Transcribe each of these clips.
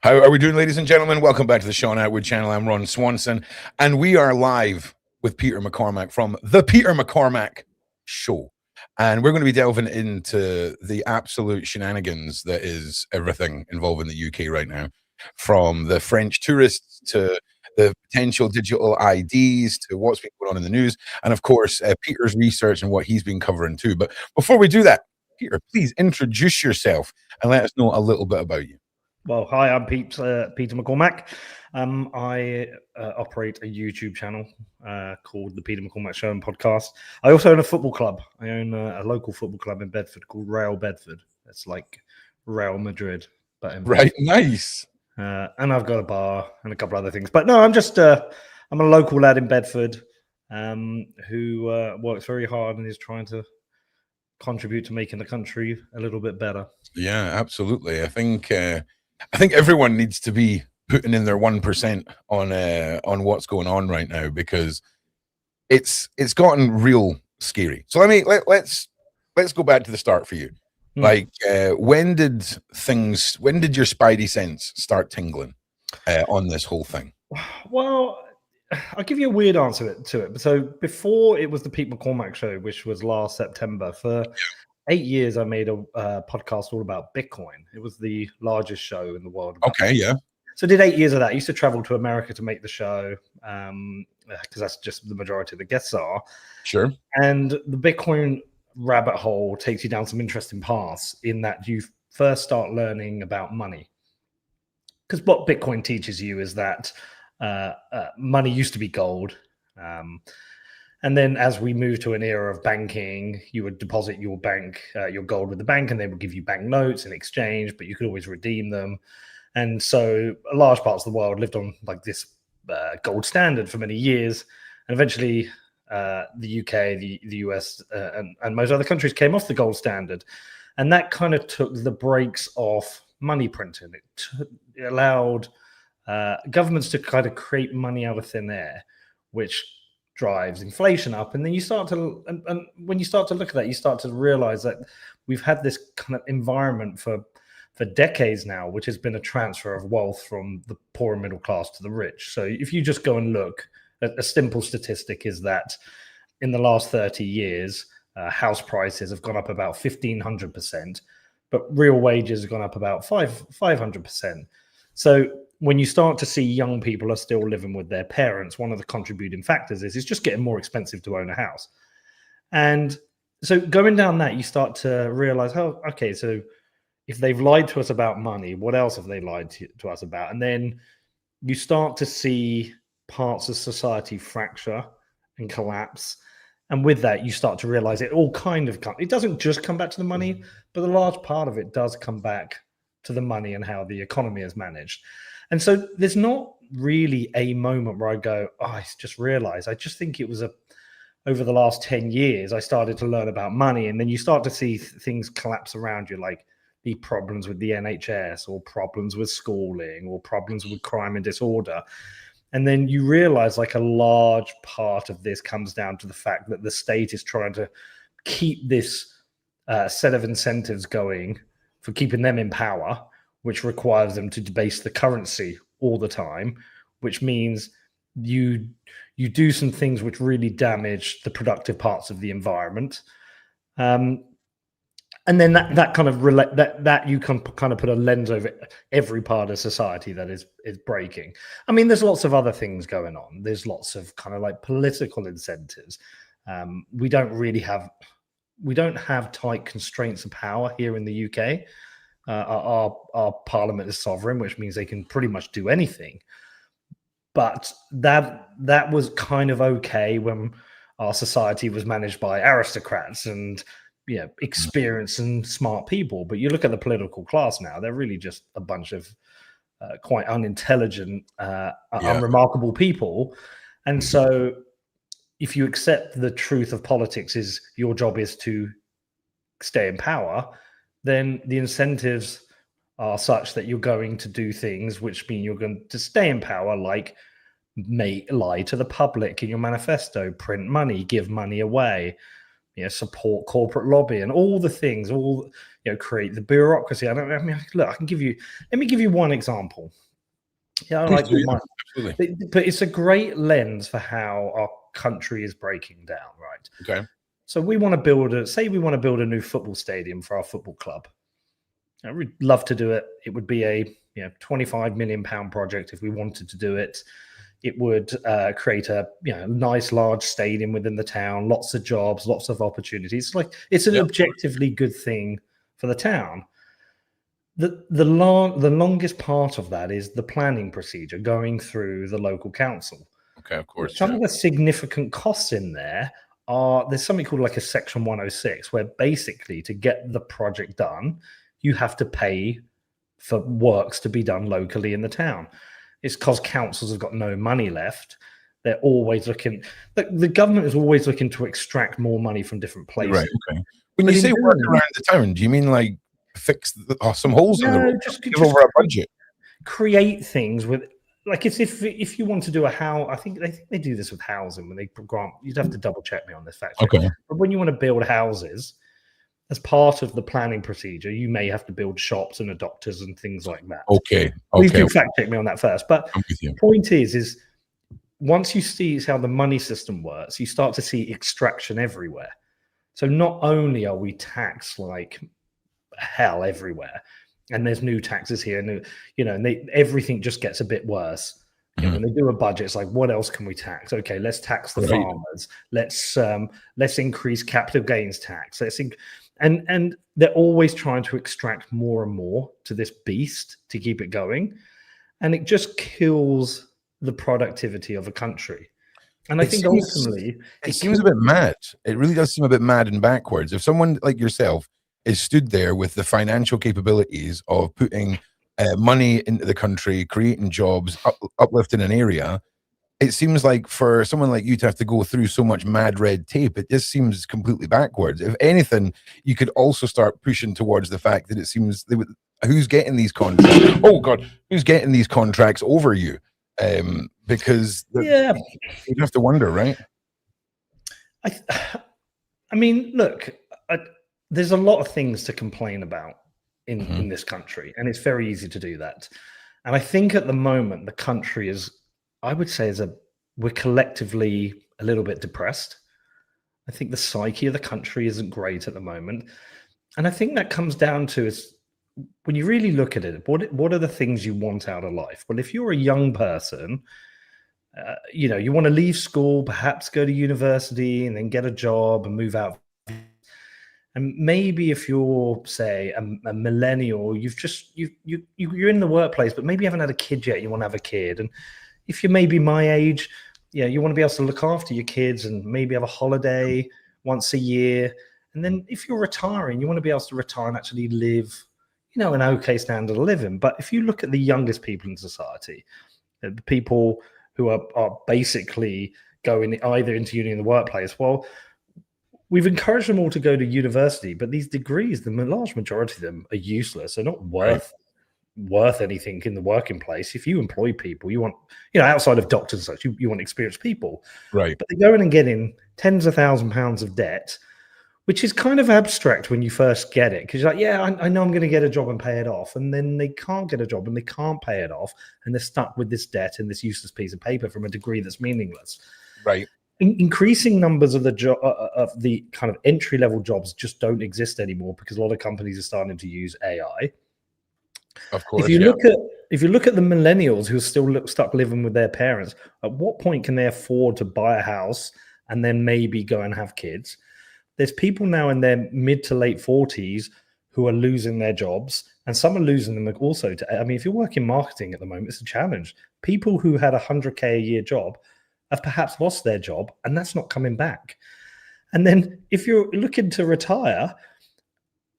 How are we doing, ladies and gentlemen? Welcome back to the Shaun Attwood channel. I'm Ron Swanson, and we are live with Peter McCormack from the Peter McCormack Show. And we're going to be delving into the absolute shenanigans that is everything involving the UK right now, from the French tourists to the potential digital IDs to what's been going on in the news, and of course, Peter's research and what he's been covering too. But before we do that, Peter, please introduce yourself and let us know a little bit about you. Well, hi, I'm Peter McCormack. I operate a YouTube channel called the Peter McCormack Show and Podcast. I also own a football club. I own a local football club in Bedford called Real Bedford. It's like Real Madrid, but in Right, nice. and I've got a bar and a couple other things. But no, I'm just I'm a local lad in Bedford who works very hard and is trying to contribute to making the country a little bit better. Yeah, absolutely. I think everyone needs to be putting in their 1% on what's going on right now, because it's gotten real scary. So let's go back to the start for you. Like, when did your spidey sense start tingling on this whole thing? Well, I'll give you a weird answer to it. So before it was the Pete McCormack Show, which was last September, for 8 years, I made a podcast all about Bitcoin. It was the largest show in the world. Okay, yeah. So I did 8 years of that. I used to travel to America to make the show because that's just the majority of the guests are. Sure. And the Bitcoin rabbit hole takes you down some interesting paths in that you first start learning about money. Because what Bitcoin teaches you is that money used to be gold. And then as we move to an era of banking, you would deposit your gold with the bank, and they would give you bank notes in exchange, but you could always redeem them. And so large parts of the world lived on like this gold standard for many years. And eventually the UK, the US, and most other countries came off the gold standard. And that kind of took the brakes off money printing. It allowed governments to kind of create money out of thin air, which drives inflation up. And then you start to, and when you start to look at that, you start to realize that we've had this kind of environment for decades now, which has been a transfer of wealth from the poor and middle class to the rich. So if you just go and look at a simple statistic, is that in the last 30 years, house prices have gone up about 1,500%, but real wages have gone up about 500%. So when you start to see young people are still living with their parents, one of the contributing factors is it's just getting more expensive to own a house. And so going down that, you start to realize, oh, okay, so if they've lied to us about money, what else have they lied to us about? And then you start to see parts of society fracture and collapse. And with that, you start to realize it all kind of it doesn't just come back to the money, but a large part of it does come back to the money and how the economy is managed. And so there's not really a moment where I go, oh, I just realized. I just think it was over the last 10 years, I started to learn about money. And then you start to see things collapse around you, like the problems with the NHS, or problems with schooling, or problems with crime and disorder. And then you realize like a large part of this comes down to the fact that the state is trying to keep this set of incentives going for keeping them in power, which requires them to debase the currency all the time, which means you do some things which really damage the productive parts of the environment. And then that kind of that you can kind of put a lens over every part of society that is breaking. I mean, there's lots of other things going on. There's lots of kind of like political incentives. We don't have tight constraints of power here in the UK. Our parliament is sovereign, which means they can pretty much do anything. But that was kind of okay when our society was managed by aristocrats and experienced and smart people. But you look at the political class now; they're really just a bunch of quite unintelligent, unremarkable people. And so, if you accept the truth of politics is your job is to stay in power, then the incentives are such that you're going to do things which mean you're going to stay in power, like lie to the public in your manifesto, print money, give money away, support corporate lobby and all the things, create the bureaucracy. Let me give you one example. Yeah, I like absolutely. but it's a great lens for how our country is breaking down, right? Okay. So we want to build a new football stadium for our football club. I would love to do it. It would be a £25 million project if we wanted to do it. It would create a nice large stadium within the town, lots of jobs, lots of opportunities. It's an objectively good thing for the town. The longest part of that is the planning procedure going through the local council. Okay, of course. Some of the significant costs in there's something called like a Section 106, where basically to get the project done, you have to pay for works to be done locally in the town. It's because councils have got no money left. They're always looking. The government is always looking to extract more money from different places. Right. Okay. When you say work around the town, do you mean like fix some holes in the road? Just over a budget. Create things with, like, it's if you want to do a house. I think they do this with housing when they grant. You'd have to double check me on this fact. Okay. But when you want to build houses, as part of the planning procedure, you may have to build shops and a doctors and things like that. Okay. Please do fact check me on that first. But the point is once you see how the money system works, you start to see extraction everywhere. So not only are we taxed like hell everywhere, and there's new taxes here, and everything just gets a bit worse. When they do a budget, it's like, what else can we tax? Okay, let's tax the farmers. Let's increase capital gains tax. And they're always trying to extract more and more to this beast to keep it going, and it just kills the productivity of a country. And I think ultimately it seems a bit mad. It really does seem a bit mad and backwards. If someone like yourself is stood there with the financial capabilities of putting money into the country, creating jobs, uplifting an area, it seems like for someone like you to have to go through so much mad red tape, it just seems completely backwards. If anything, you could also start pushing towards the fact that it seems who's getting these contracts? Oh God, who's getting these contracts over you? Because you'd have to wonder, right? I mean, look, there's a lot of things to complain about in this country, and it's very easy to do that. And I think at the moment the country is, I would say, we're collectively a little bit depressed. I think the psyche of the country isn't great at the moment, and I think that comes down to is when you really look at it, what are the things you want out of life? Well, if you're a young person, you want to leave school, perhaps go to university, and then get a job and move out. And maybe if you're, say, a millennial, you're in the workplace, but maybe you haven't had a kid yet. You want to have a kid, and if you're maybe my age, you want to be able to look after your kids and maybe have a holiday once a year. And then if you're retiring, you want to be able to retire and actually live, an okay standard of living. But if you look at the youngest people in society, the people who are basically going either into uni in the workplace, well, we've encouraged them all to go to university, but these degrees, the large majority of them are useless. They're not worth anything in the working place. If you employ people, you want, outside of doctors and such, you want experienced people. Right. But they go in and get in tens of £1,000s of debt, which is kind of abstract when you first get it. Because you're like, I know I'm going to get a job and pay it off. And then they can't get a job and they can't pay it off. And they're stuck with this debt and this useless piece of paper from a degree that's meaningless. Right. Increasing numbers of the kind of entry-level jobs just don't exist anymore because a lot of companies are starting to use AI. Of course. If you look at the millennials who are still stuck living with their parents, at what point can they afford to buy a house and then maybe go and have kids? There's people now in their mid to late 40s who are losing their jobs, and some are losing them also. If you're working marketing at the moment, it's a challenge. People who had a 100K a year job have perhaps lost their job, and that's not coming back. And then if you're looking to retire,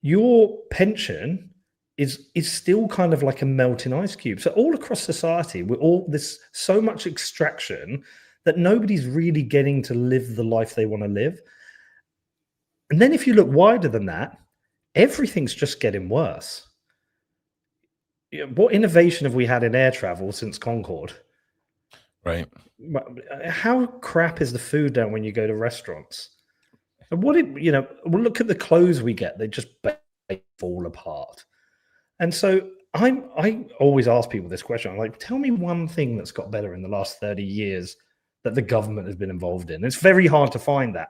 your pension is still kind of like a melting ice cube. So all across society, there's so much extraction that nobody's really getting to live the life they want to live. And then if you look wider than that, everything's just getting worse. What innovation have we had in air travel since Concorde? Right. How crap is the food down when you go to restaurants? And well, look at the clothes we get; they just fall apart. And so I always ask people this question. I'm like, tell me one thing that's got better in the last 30 years that the government has been involved in. It's very hard to find that.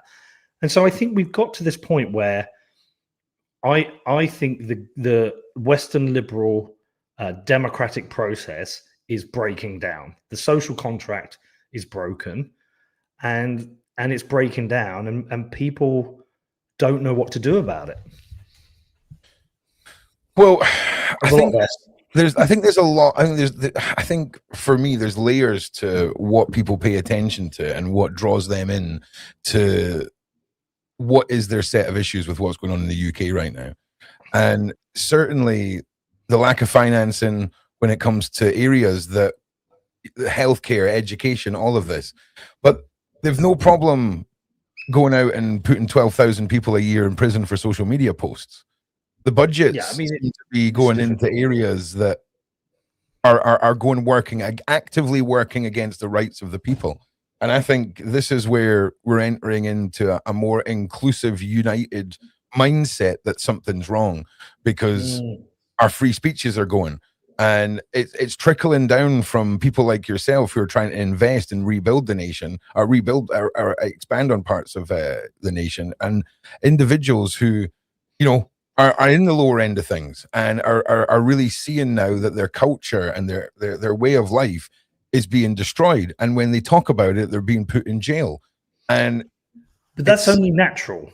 And so I think we've got to this point where I think the Western liberal democratic process is breaking down. The social contract is broken, and it's breaking down, and people don't know what to do about it. Well, I think there's a lot. I think for me, there's layers to what people pay attention to and what draws them in to what is their set of issues with what's going on in the UK right now. And certainly the lack of financing when it comes to areas that healthcare, education, all of this. But they've no problem going out and putting 12,000 people a year in prison for social media posts. The budgets seem to be going into areas that are actively working against the rights of the people. And I think this is where we're entering into a more inclusive, united mindset that something's wrong, because our free speeches are going. And it's trickling down from people like yourself who are trying to invest and rebuild the nation, or rebuild or expand on parts of the nation, and individuals who, are in the lower end of things and are really seeing now that their culture and their way of life is being destroyed. And when they talk about it, they're being put in jail. But that's only natural.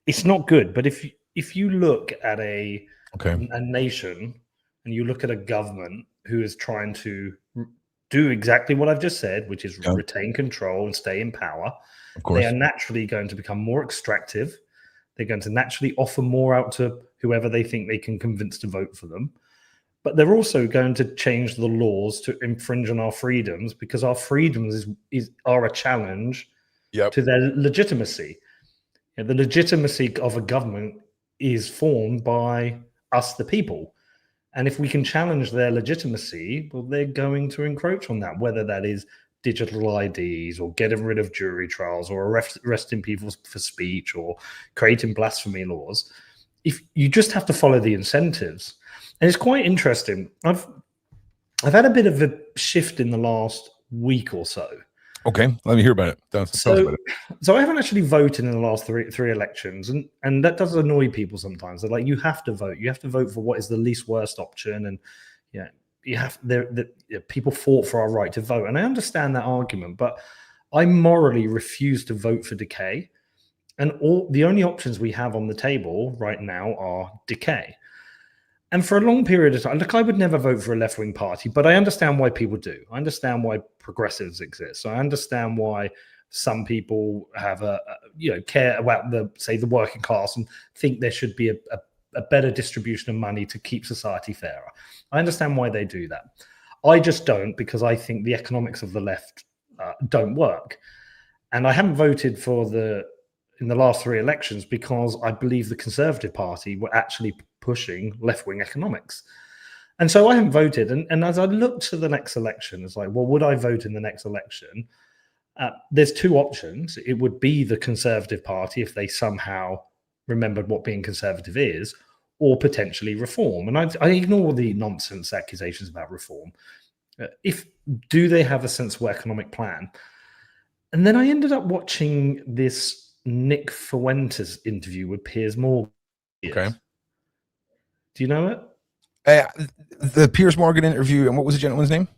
It's not good. But if you look at a nation and you look at a government who is trying to do exactly what I've just said, which is retain control and stay in power, of course, they are naturally going to become more extractive. They're going to naturally offer more out to whoever they think they can convince to vote for them. But they're also going to change the laws to infringe on our freedoms, because our freedoms are a challenge to their legitimacy. The legitimacy of a government is formed by us, the people. And if we can challenge their legitimacy, well, they're going to encroach on that, whether that is digital IDs or getting rid of jury trials or arresting people for speech or creating blasphemy laws. If you just have to follow the incentives. And it's quite interesting. I've had a bit of a shift in the last week or so. Okay, let me hear about it. Tell us about it. So I haven't actually voted in the last three elections, and that does annoy people sometimes. They're like, you have to vote. You have to vote for what is the least worst option, and people fought for our right to vote, and I understand that argument, but I morally refuse to vote for decay. And the only options we have on the table right now are decay. And for a long period of time, look, I would never vote for a left-wing party, but I understand why people do. I understand why progressives exist. So I understand why some people have care about the working class and think there should be a better distribution of money to keep society fairer. I understand why they do that. I just don't, because I think the economics of the left don't work. And I haven't voted in the last three elections because I believe the Conservative Party were actually pushing left-wing economics. And so I haven't voted. And as I look to the next election, it's like, well, would I vote in the next election? There's two options. It would be the Conservative Party if they somehow remembered what being conservative is, or potentially reform. And I ignore the nonsense accusations about reform. Do they have a sensible economic plan? And then I ended up watching this Nick Fuentes interview with Piers Morgan. Okay. Do you know it? The Piers Morgan interview, and what was the gentleman's name?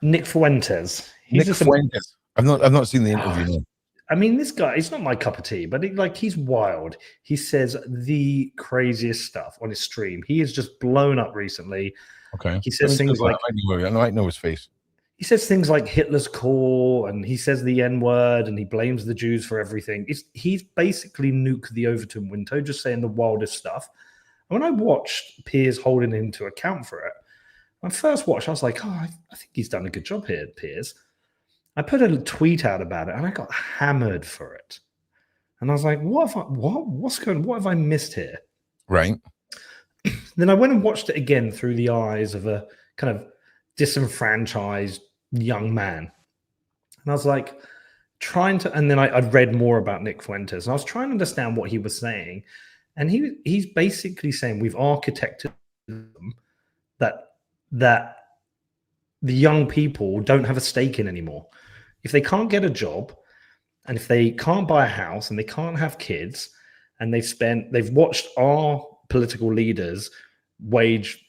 Nick Fuentes. Nick Fuentes. I've not seen the interview. I mean, this guy, he's not my cup of tea, but he's wild. He says the craziest stuff on his stream. He is just blown up recently. Okay. He says things like, I might know his face. He says things like Hitler's core, and he says the N-word, and he blames the Jews for everything. He's basically Nuke the Overton window, just saying the wildest stuff. And when I watched Piers holding him to account for it, my first watch, I was like, I think he's done a good job here, Piers. I put a tweet out about it, and I got hammered for it. And I was like, what have I missed here? Right. Then I went and watched it again through the eyes of a kind of disenfranchised young man. And I was like, and then I'd read more about Nick Fuentes, and I was trying to understand what he was saying, and he's basically saying we've architected them that the young people don't have a stake in anymore. If they can't get a job, and if they can't buy a house, and they can't have kids, and they've watched our political leaders wage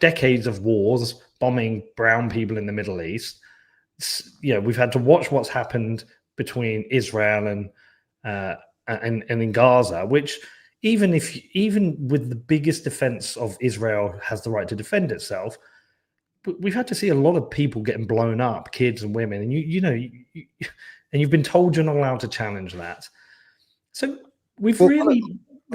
decades of wars, bombing brown people in the Middle East. We've had to watch what's happened between Israel and in Gaza, which even with the biggest defense of Israel has the right to defend itself, we've had to see a lot of people getting blown up, kids and women, and and you've been told you're not allowed to challenge that. So we've really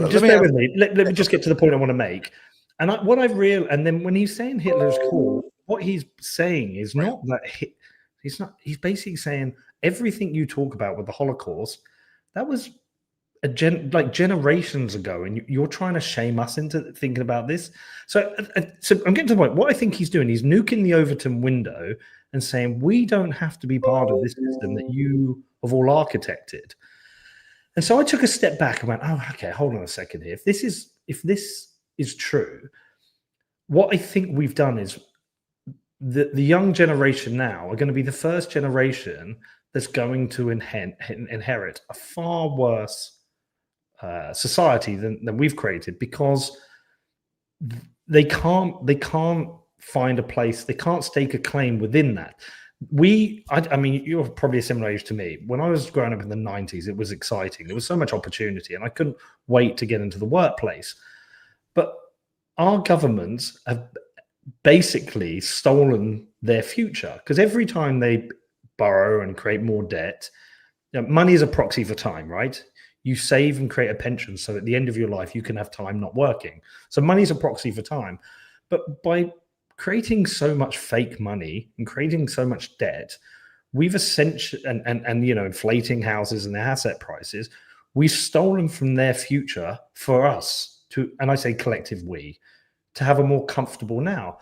just bear with me. Let me just get to the point I want to make. And and then when he's saying Hitler's cool, what he's saying is not that he's basically saying everything you talk about with the Holocaust, that was generations ago, and you're trying to shame us into thinking about this. So I'm getting to the point. What I think he's doing, he's nuking the Overton window and saying we don't have to be part of this system that you have all architected. And so I took a step back and went, oh, okay, hold on a second here. If this is true, what I think we've done is the young generation now are going to be the first generation that's going to inherit a far worse society than we've created, because they can't find a place, they can't stake a claim within that. I mean, you're probably a similar age to me. When I was growing up in the 90s, it was exciting. There was so much opportunity, and I couldn't wait to get into the workplace. But our governments have basically stolen their future, because every time they borrow and create more debt, money is a proxy for time, right? You save and create a pension, so at the end of your life, you can have time not working. So money is a proxy for time. But by creating so much fake money and creating so much debt, we've essentially, and inflating houses and their asset prices, we've stolen from their future for us to, and I say collective we, to have a more comfortable now.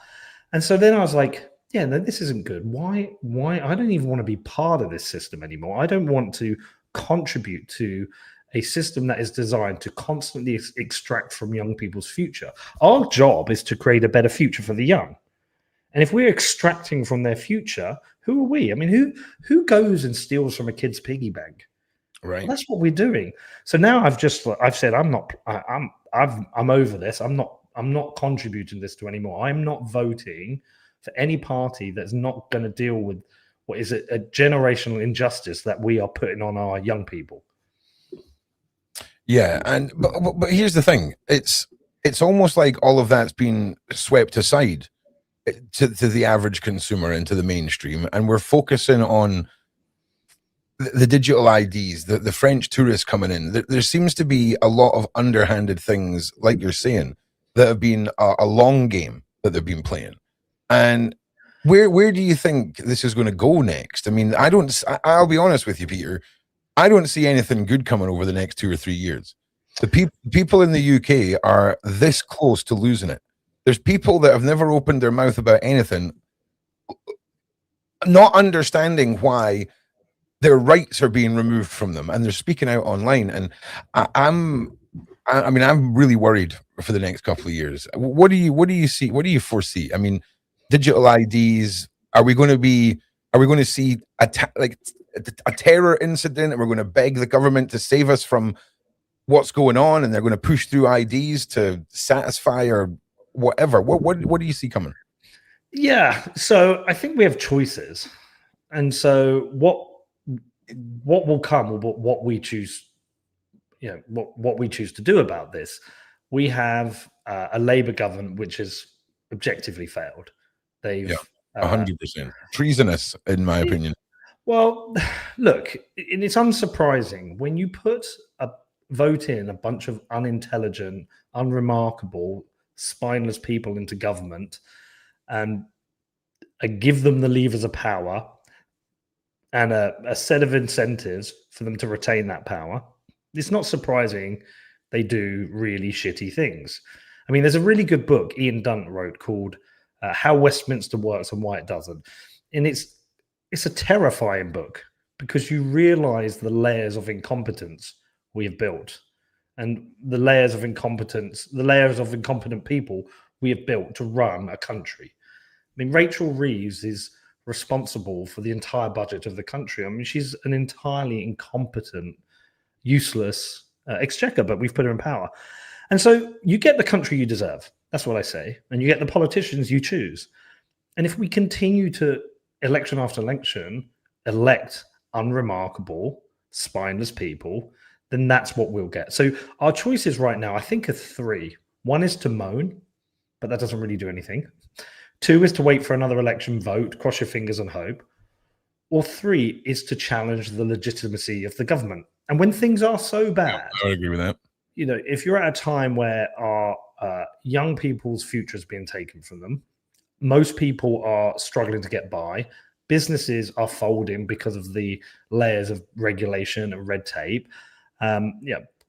And so then I was like, yeah, no, this isn't good. Why? I don't even want to be part of this system anymore. I don't want to contribute to a system that is designed to constantly extract from young people's future. Our job is to create a better future for the young. And if we're extracting from their future, who are we? I mean, who goes and steals from a kid's piggy bank? Right. Well, that's what we're doing. So now I've said I'm over this. I'm not contributing this to anymore. I'm not voting for any party that's not going to deal with what is a generational injustice that we are putting on our young people. Yeah, and but here's the thing: it's almost like all of that's been swept aside to the average consumer and to the mainstream, and we're focusing on the digital IDs, the French tourists coming in. There seems to be a lot of underhanded things, like you're saying, that have been a long game that they've been playing. And where do you think this is going to go next? I mean, I'll be honest with you, Peter. I don't see anything good coming over the next 2 or 3 years. The people in the UK are this close to losing it. There's people that have never opened their mouth about anything, not understanding why their rights are being removed from them, and they're speaking out online. And I'm really worried for the next couple of years. What do you see? What do you foresee? I mean, digital IDs. Are we going to see a terror incident, and we're going to beg the government to save us from what's going on, and they're going to push through IDs to satisfy or whatever? What do you see coming? Yeah, so I think we have choices, and so what will come, or what we choose, what we choose to do about this. We have a Labour government which has objectively failed. They've 100% treasonous, in my opinion. Well, look, it's unsurprising when you vote in a bunch of unintelligent, unremarkable, spineless people into government, and give them the levers of power and a set of incentives for them to retain that power. It's not surprising they do really shitty things. I mean, there's a really good book Ian Dunt wrote called How Westminster Works and Why It Doesn't. And it's a terrifying book. because you realize the layers of incompetence we have built, and the layers of incompetent people we have built to run a country. I mean, Rachel Reeves is responsible for the entire budget of the country. I mean, she's an entirely incompetent, useless exchequer, but we've put her in power. And so you get the country you deserve. That's what I say. And you get the politicians you choose. And if we continue to, election after election, elect unremarkable, spineless people, then that's what we'll get. So our choices right now, I think, are three. One is to moan, but that doesn't really do anything. Two is to wait for another election vote, cross your fingers and hope. Or three is to challenge the legitimacy of the government. And when things are so bad, I would agree with that. You know, if you're at a time where our young people's future is being taken from them, most people are struggling to get by, businesses are folding because of the layers of regulation and red tape.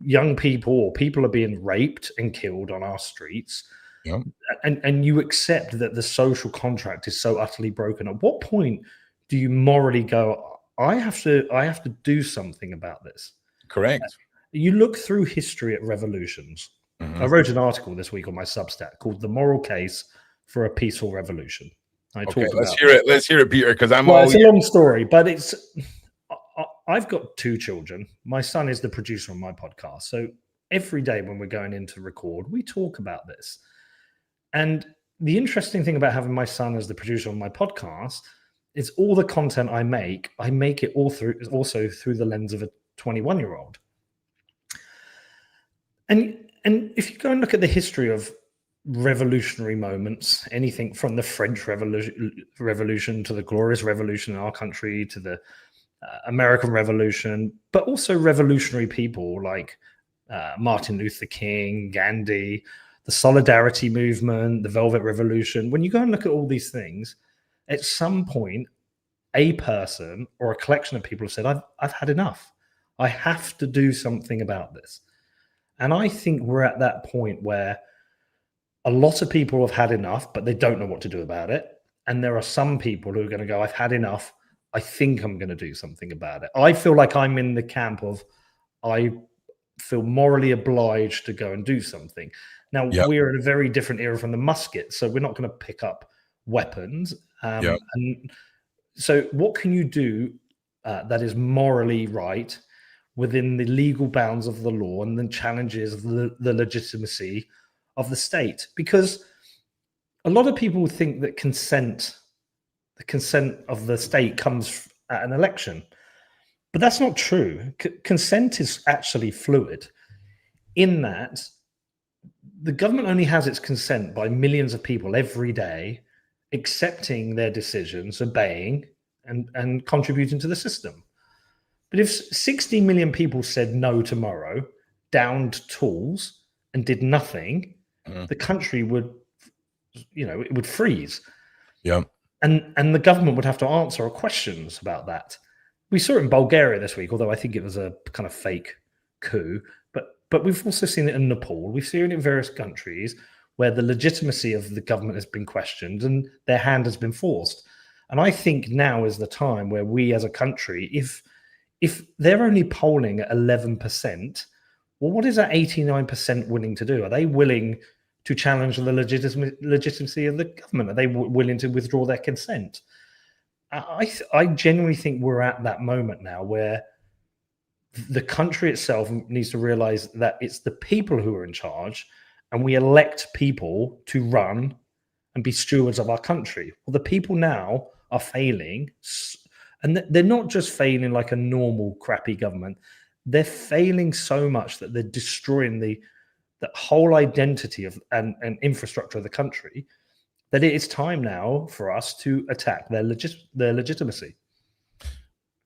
Young people or people are being raped and killed on our streets. Yep. And you accept that the social contract is so utterly broken. At what point do you morally go, I have to do something about this? Correct. You look through history at revolutions. I wrote an article this week on my Substack called "The Moral Case for a Peaceful Revolution." Let's hear it. Let's hear it, Peter, because it's a long story, but I've got two children. My son is the producer on my podcast, so every day when we're going in to record, we talk about this. And the interesting thing about having my son as the producer on my podcast is all the content I make it also through the lens of a 21-year-old. And if you go and look at the history of revolutionary moments, anything from the French Revolution to the Glorious Revolution in our country to the American Revolution, but also revolutionary people like Martin Luther King, Gandhi, the Solidarity Movement, the Velvet Revolution. When you go and look at all these things, at some point, a person or a collection of people have said, I've had enough. I have to do something about this. And I think we're at that point where a lot of people have had enough, but they don't know what to do about it. And there are some people who are going to go, I've had enough. I think I'm going to do something about it. I feel like I'm in the camp of, I feel morally obliged to go and do something. Now, we're in a very different era from the musket, so we're not going to pick up weapons. And so what can you do that is morally right within the legal bounds of the law and then challenges the legitimacy of the state? Because a lot of people think that the consent of the state comes at an election, but that's not true. Consent is actually fluid in that the government only has its consent by millions of people every day accepting their decisions, obeying, and contributing to the system. But if 60 million people said no tomorrow, downed tools, and did nothing, the country would, it would freeze. Yeah. And the government would have to answer questions about that. We saw it in Bulgaria this week, although I think it was a kind of fake coup. But we've also seen it in Nepal. We've seen it in various countries where the legitimacy of the government has been questioned and their hand has been forced. And I think now is the time where we as a country, if they're only polling at 11%, well, what is that 89% willing to do? Are they willing to challenge the legitimacy of the government? Are they willing to withdraw their consent? I genuinely think we're at that moment now where the country itself needs to realize that it's the people who are in charge, and we elect people to run and be stewards of our country. Well, the people now are failing, and they're not just failing like a normal crappy government. They're failing so much that they're destroying the whole identity of and infrastructure of the country, that it is time now for us to attack their legitimacy.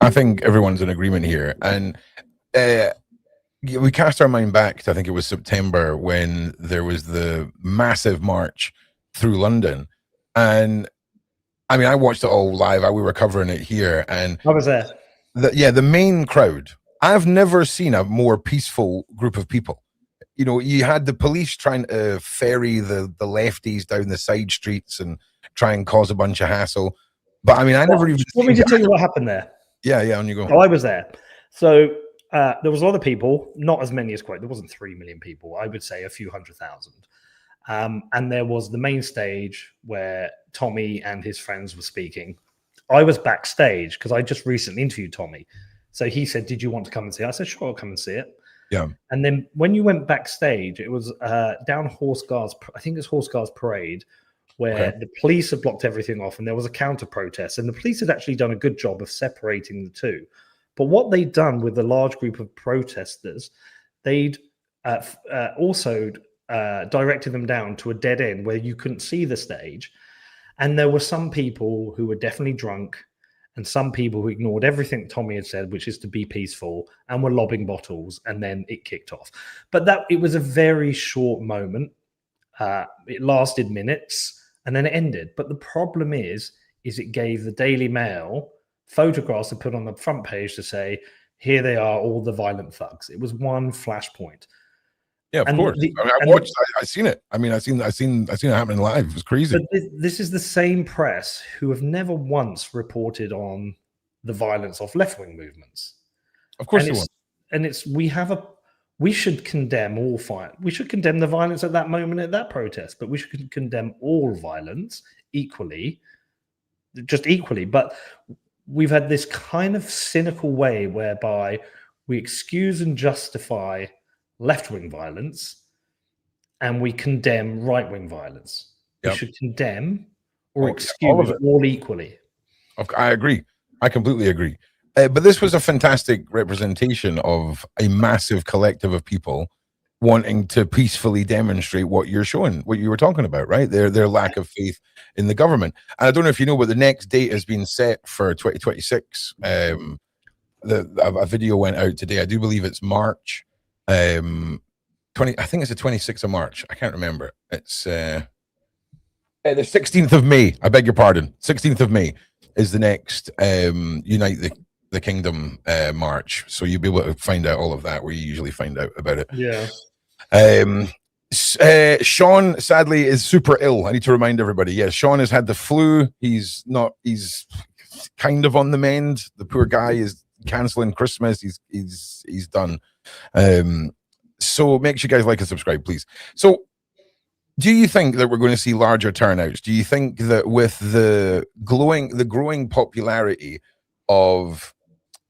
I think everyone's in agreement here. And we cast our mind back to, I think it was September, when there was the massive march through London. And I mean, I watched it all live. We were covering it here. And I was there. The main crowd, I've never seen a more peaceful group of people. You had the police trying to ferry the lefties down the side streets and try and cause a bunch of hassle. But I mean, I never even. Want me to tell you what happened there? Yeah, on you go. So I was there. So there was a lot of people, not as many as quite. There wasn't 3 million people. I would say a few 100,000. And there was the main stage where Tommy and his friends were speaking. I was backstage because I just recently interviewed Tommy. So he said, "Did you want to come and see it?" I said, "Sure, I'll come and see it." Yeah. And then when you went backstage, it was down Horse Guards. I think it's Horse Guards Parade, where the police had blocked everything off, and there was a counter protest. And the police had actually done a good job of separating the two. But what they'd done with the large group of protesters, they'd also directed them down to a dead end where you couldn't see the stage. And there were some people who were definitely drunk and some people who ignored everything Tommy had said, which is to be peaceful, and were lobbing bottles, and then it kicked off. But it was a very short moment. It lasted minutes and then it ended. But the problem is it gave the Daily Mail photographs to put on the front page to say, here they are, all the violent thugs. It was one flashpoint. Yeah, of course. I've seen it. I mean, I've seen it happening live. It was crazy. But this is the same press who have never once reported on the violence of left-wing movements. Of course, we should condemn all violence. We should condemn the violence at that moment at that protest, but we should condemn all violence equally, just equally. But we've had this kind of cynical way whereby we excuse and justify left-wing violence and we condemn right-wing violence. We should condemn or excuse all equally. I agree. I completely agree. But this was a fantastic representation of a massive collective of people wanting to peacefully demonstrate what you're showing, what you were talking about, right? Their lack of faith in the government. And I don't know if you know, but the next date has been set for 2026. A video went out today. I do believe it's March. I think it's the 26th of March. I can't remember. It's the 16th of May. I beg your pardon. 16th of May is the next Unite the Kingdom march. So you'll be able to find out all of that where you usually find out about it. Yeah. Shaun sadly is super ill. I need to remind everybody. Yes, Shaun has had the flu. He's kind of on the mend. The poor guy is canceling Christmas. He's done. So make sure you guys like and subscribe, please. So do you think that we're going to see larger turnouts? Do you think that with the growing popularity of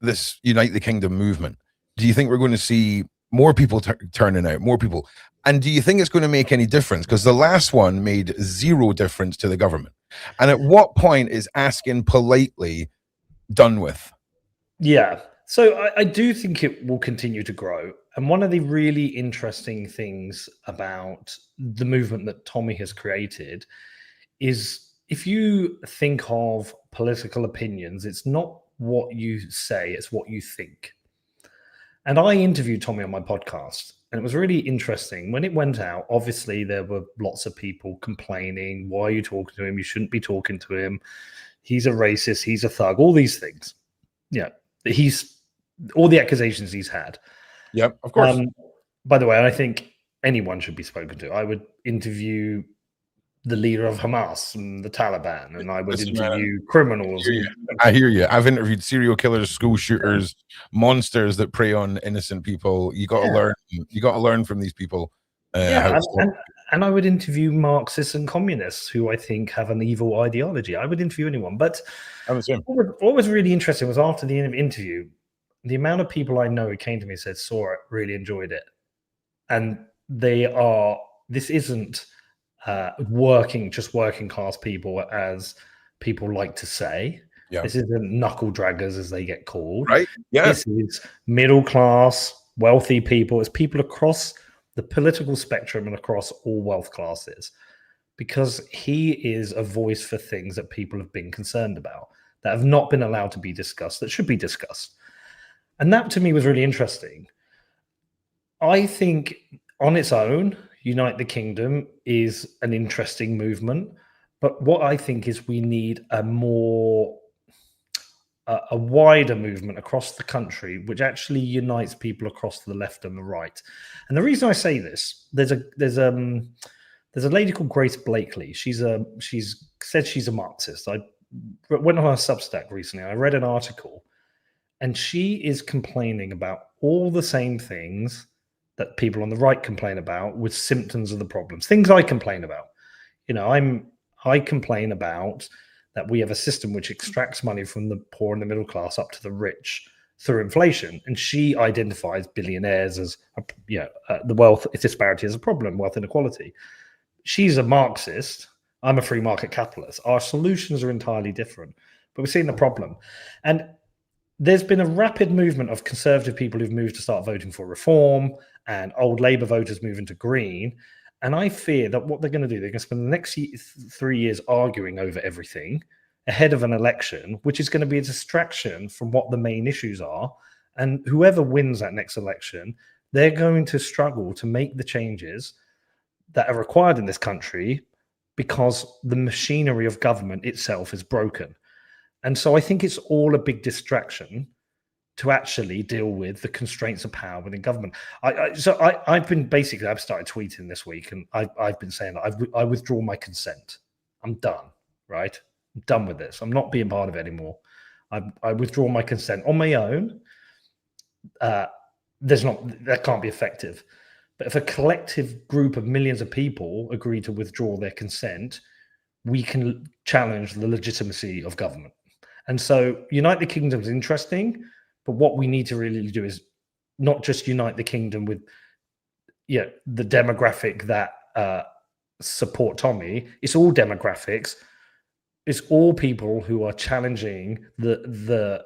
this Unite the Kingdom movement, do you think we're going to see more people turning out, more people? And do you think it's going to make any difference? Because the last one made zero difference to the government. And at what point is asking politely done with? Yeah. So I do think it will continue to grow. And one of the really interesting things about the movement that Tommy has created is if you think of political opinions, it's not what you say, it's what you think. And I interviewed Tommy on my podcast, and it was really interesting. When it went out, obviously there were lots of people complaining, why are you talking to him? You shouldn't be talking to him. He's a racist, he's a thug, all these things. Yeah, all the accusations he's had. Yep, of course. By the way, I think anyone should be spoken to. I would interview the leader of Hamas and the Taliban, and I would interview criminals. I hear you. I've interviewed serial killers, school shooters, monsters that prey on innocent people. You got to learn. You got to learn from these people. And I would interview Marxists and communists who I think have an evil ideology. I would interview anyone. But what was really interesting was after the interview, the amount of people I know who came to me and said, saw it, really enjoyed it. And this isn't working class people, as people like to say. Yeah. This isn't knuckle draggers, as they get called. Right. Yeah. This is middle class, wealthy people. It's people across the political spectrum and across all wealth classes, because he is a voice for things that people have been concerned about, that have not been allowed to be discussed, that should be discussed. And that to me was really interesting. I think on its own, Unite the Kingdom is an interesting movement. But what I think is we need a wider movement across the country, which actually unites people across the left and the right. And the reason I say this, there's a lady called Grace Blakely. She's said she's a Marxist. I went on her Substack recently. I read an article. And she is complaining about all the same things that people on the right complain about, with symptoms of the problems. Things I complain about. I complain about that we have a system which extracts money from the poor and the middle class up to the rich through inflation, and she identifies billionaires as the wealth disparity as a problem, wealth inequality. She's a Marxist. I'm a free market capitalist. Our solutions are entirely different, but we're seeing the problem. And there's been a rapid movement of conservative people who've moved to start voting for reform, and old Labour voters moving to Green. And I fear that what they're going to do, they're going to spend the next 3 years arguing over everything ahead of an election, which is going to be a distraction from what the main issues are. And whoever wins that next election, they're going to struggle to make the changes that are required in this country because the machinery of government itself is broken. And so I think it's all a big distraction to actually deal with the constraints of power within government. I've started tweeting this week, and I've been saying that I withdraw my consent. I'm done, right? I'm done with this. I'm not being part of it anymore. I withdraw my consent on my own. That can't be effective. But if a collective group of millions of people agree to withdraw their consent, we can challenge the legitimacy of government. And so unite the kingdom is interesting, but what we need to really do is not just unite the kingdom with the demographic that support Tommy. It's all demographics. It's all people who are challenging the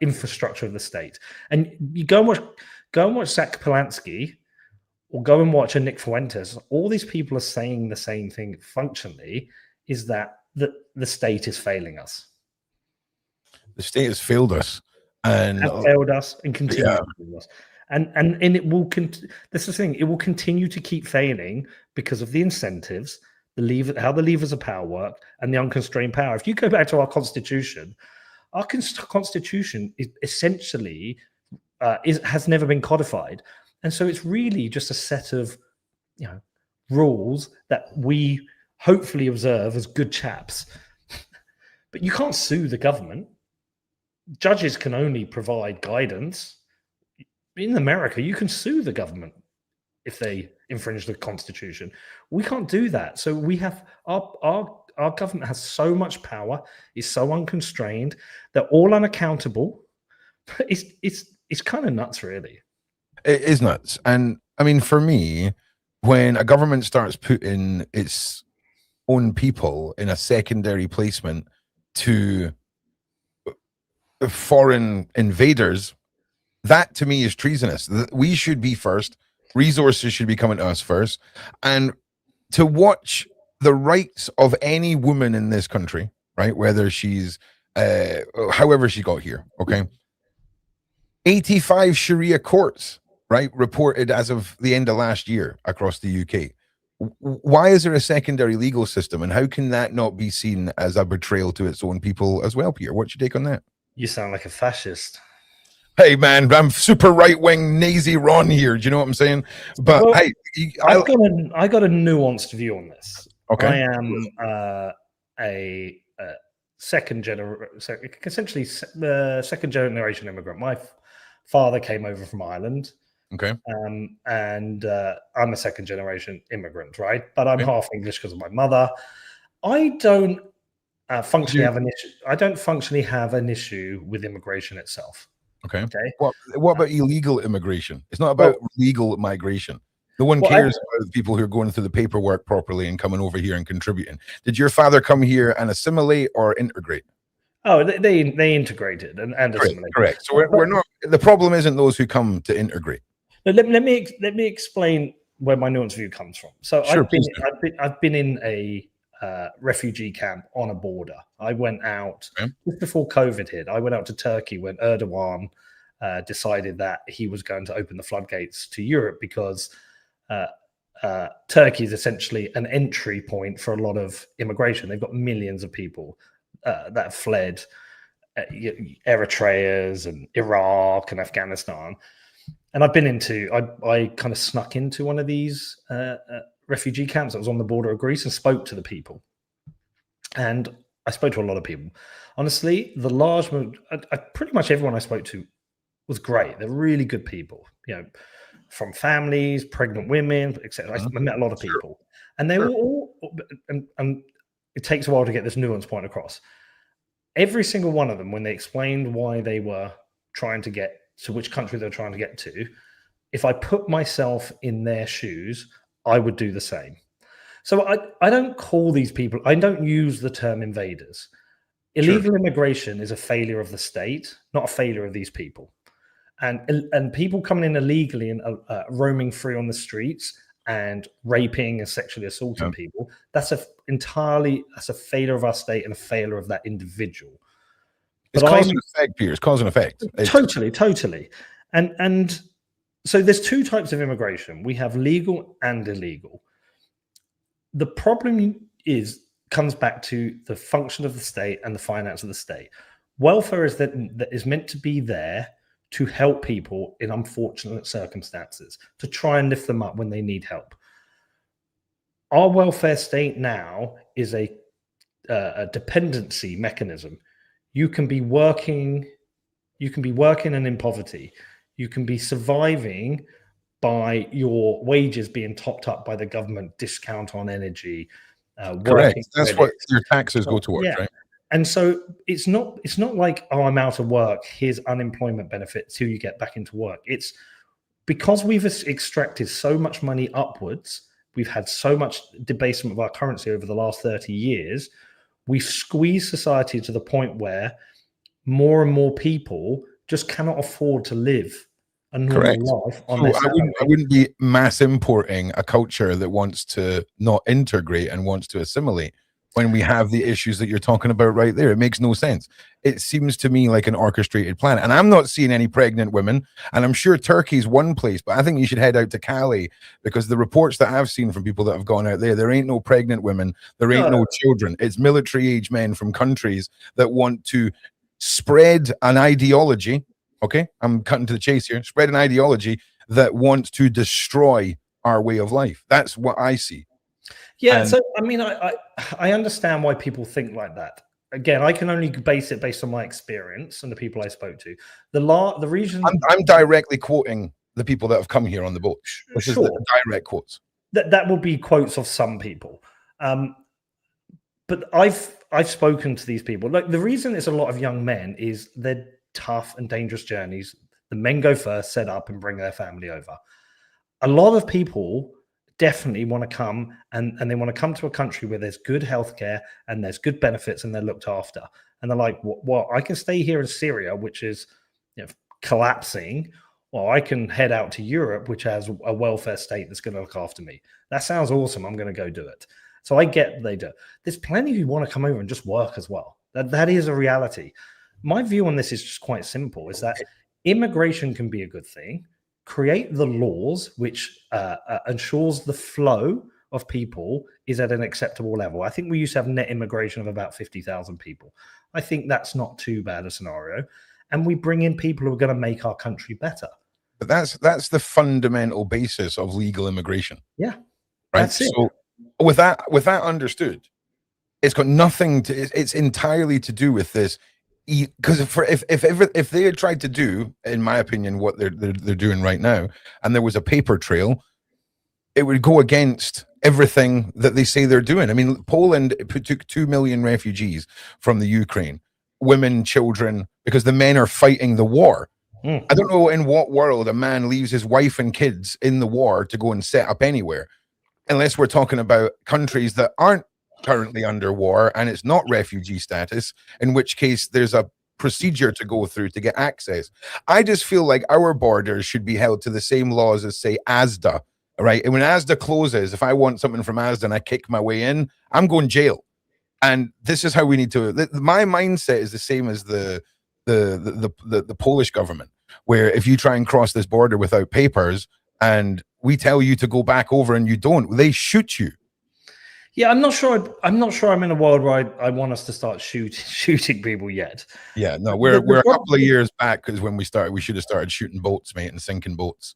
infrastructure of the state. And you go and watch Zach Polanski, or go and watch a Nick Fuentes. All these people are saying the same thing functionally, is that the state is failing us. The state has failed us, and has failed us, and continue to fail us. And it will. This is the thing. It will continue to keep failing because of the incentives, how the levers of power work, and the unconstrained power. If you go back to our constitution is essentially has never been codified, and so it's really just a set of rules that we hopefully observe as good chaps. But you can't sue the government. Judges can only provide guidance. In America, you can sue the government if they infringe the Constitution. We can't do that. So we have our government has so much power, is so unconstrained, they're all unaccountable. It's kind of nuts, really. It is nuts. And I mean, for me, when a government starts putting its own people in a secondary placement to foreign invaders, that to me is treasonous. We should be first. Resources should be coming to us first. And to watch the rights of any woman in this country, right, whether she's however she got here, okay, 85 Sharia courts, right, reported as of the end of last year across the UK. Why is there a secondary legal system, and how can that not be seen as a betrayal to its own people as well, Peter? What's your take on that? You sound like a fascist. Hey, man, I'm super right-wing Nazi Ron here. Do you know what I'm saying? But well, hey, I got a nuanced view on this. Okay. I am a second generation immigrant. My father came over from Ireland. Okay. And I'm a second generation immigrant, right? But I'm half English because of my mother. I don't functionally have an issue. I don't functionally have an issue with immigration itself. Okay. Okay. What about illegal immigration? It's not about legal migration. No one cares about the people who are going through the paperwork properly and coming over here and contributing. Did your father come here and assimilate or integrate? Oh, they integrated and assimilated. Correct. So we're not. The problem isn't those who come to integrate. Let me explain where my nuanced view comes from. So sure, I've been in a refugee camp on a border. I went out just before COVID hit. I went out to Turkey when Erdogan decided that he was going to open the floodgates to Europe because Turkey is essentially an entry point for a lot of immigration. They've got millions of people that have fled Eritreas and Iraq and Afghanistan. And I've been I kind of snuck into one of these refugee camps that was on the border of Greece and spoke to the people. And I spoke to a lot of people. Honestly, pretty much everyone I spoke to was great. They're really good people, from families, pregnant women, etc. I met a lot of people, and they were all, and it takes a while to get this nuance point across. Every single one of them, when they explained why they were trying to get to which country they're trying to get to, if I put myself in their shoes, I would do the same. So I don't call these people, I don't use the term invaders. Illegal immigration is a failure of the state, not a failure of these people. And people coming in illegally and roaming free on the streets and raping and sexually assaulting people, that's a failure of our state and a failure of that individual. It's cause and effect, Peter. It's cause and effect. Totally. And so there's two types of immigration. We have legal and illegal. The problem comes back to the function of the state and the finance of the state. Welfare that is meant to be there to help people in unfortunate circumstances, to try and lift them up when they need help. Our welfare state now is a dependency mechanism. You can be working and in poverty. You can be surviving by your wages being topped up by the government discount on energy. Correct. That's what your taxes go towards, right? And so it's not like, oh, I'm out of work, here's unemployment benefit till you get back into work. It's because we've extracted so much money upwards, we've had so much debasement of our currency over the last 30 years, we've squeezed society to the point where more and more people just cannot afford to live a normal life on their salary. I wouldn't be mass importing a culture that wants to not integrate and wants to assimilate when we have the issues that you're talking about right there. It makes no sense. It seems to me like an orchestrated plan. And I'm not seeing any pregnant women. And I'm sure Turkey's one place, but I think you should head out to Cali, because the reports that I've seen from people that have gone out there ain't no pregnant women. There ain't no children. It's military age men from countries that want to spread an ideology. Okay, I'm cutting to the chase here. Spread an ideology that wants to destroy our way of life. That's what I see. Yeah, so I mean, I understand why people think like that. Again, I can only base it based on my experience and the people I spoke to. The reason I'm directly quoting the people that have come here on the boat. This is the direct quotes. That will be quotes of some people. But I've spoken to these people. Like, the reason it's a lot of young men is they're tough and dangerous journeys. The men go first, set up, and bring their family over. A lot of people definitely want to come and they want to come to a country where there's good healthcare and there's good benefits and they're looked after. And they're like, well, I can stay here in Syria, which is collapsing, or I can head out to Europe, which has a welfare state that's going to look after me. That sounds awesome. I'm going to go do it. So I get they do. There's plenty who want to come over and just work as well. That is a reality. My view on this is just quite simple, is that immigration can be a good thing. Create the laws which ensures the flow of people is at an acceptable level. I think we used to have net immigration of about 50,000 people. I think that's not too bad a scenario. And we bring in people who are going to make our country better. But that's the fundamental basis of legal immigration. Yeah. Right. That's it. So with that understood, it's got nothing to, it's entirely to do with this. Because if they had tried to do, in my opinion, what they're doing right now, and there was a paper trail, it would go against everything that they say they're doing. I mean, Poland took 2 million refugees from the Ukraine, women, children, because the men are fighting the war. I don't know in what world a man leaves his wife and kids in the war to go and set up anywhere, unless we're talking about countries that aren't currently under war and it's not refugee status, in which case there's a procedure to go through to get access. I just feel like our borders should be held to the same laws as, say, ASDA, right? And when ASDA closes, if I want something from ASDA and I kick my way in, I'm going jail. And this is how we need to, my mindset is the same as the Polish government, where if you try and cross this border without papers and we tell you to go back over and you don't, they shoot you. Yeah, I'm not sure I'm in a world where I want us to start shooting people yet. Yeah, no, we're a couple of years back, because when we started, we should have started shooting boats, mate, and sinking boats.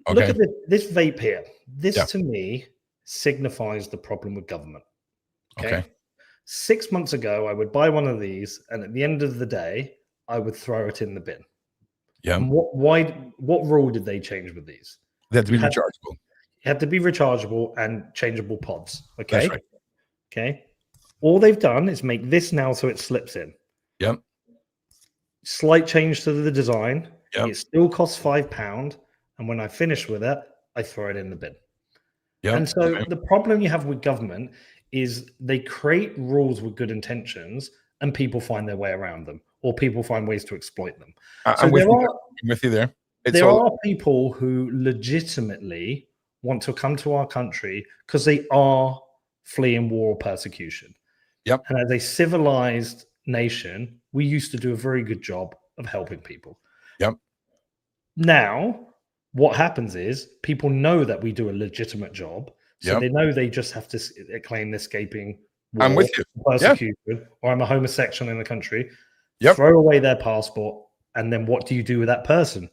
Okay. Look at this vape here. This to me signifies the problem with government. Okay. 6 months ago, I would buy one of these, and at the end of the day, I would throw it in the bin. Yeah. And what rule did they change with these? They had to be You had- rechargeable. It had to be rechargeable and changeable pods. Okay. That's right. Okay. All they've done is make this now so it slips in. Yep. Slight change to the design. Yep. It still costs £5. And when I finish with it, I throw it in the bin. Yep. And so the problem you have with government is they create rules with good intentions and people find their way around them, or people find ways to exploit them. I'm with you there. There are people who legitimately want to come to our country because they are fleeing war or persecution. Yep. And as a civilized nation, we used to do a very good job of helping people. Yep. Now, what happens is people know that we do a legitimate job. So they know they just have to claim escaping war, I'm with you. Persecution, or I'm a homosexual in the country. Yep. Throw away their passport. And then what do you do with that person?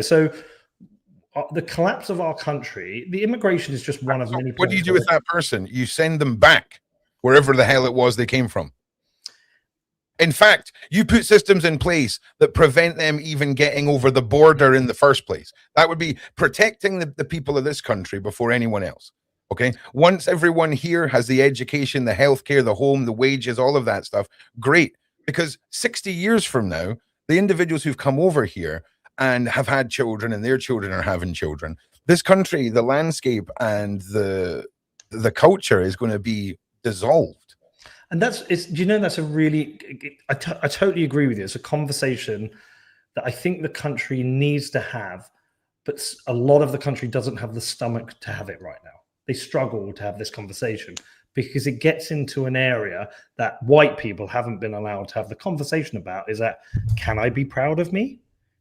So the collapse of our country, the immigration is just one of many. What do you do with that person? You send them back wherever the hell it was they came from. In fact, you put systems in place that prevent them even getting over the border in the first place. That would be protecting the people of this country before anyone else. Okay. Once everyone here has the education, the healthcare, the home, the wages, all of that stuff, great. Because 60 years from now, the individuals who've come over here and have had children and their children are having children, this country, the landscape and the culture is going to be dissolved. And that's a really, I totally agree with you. It's a conversation that I think the country needs to have, but a lot of the country doesn't have the stomach to have it right now. They struggle to have this conversation because it gets into an area that white people haven't been allowed to have the conversation about. Is that, can I be proud of me?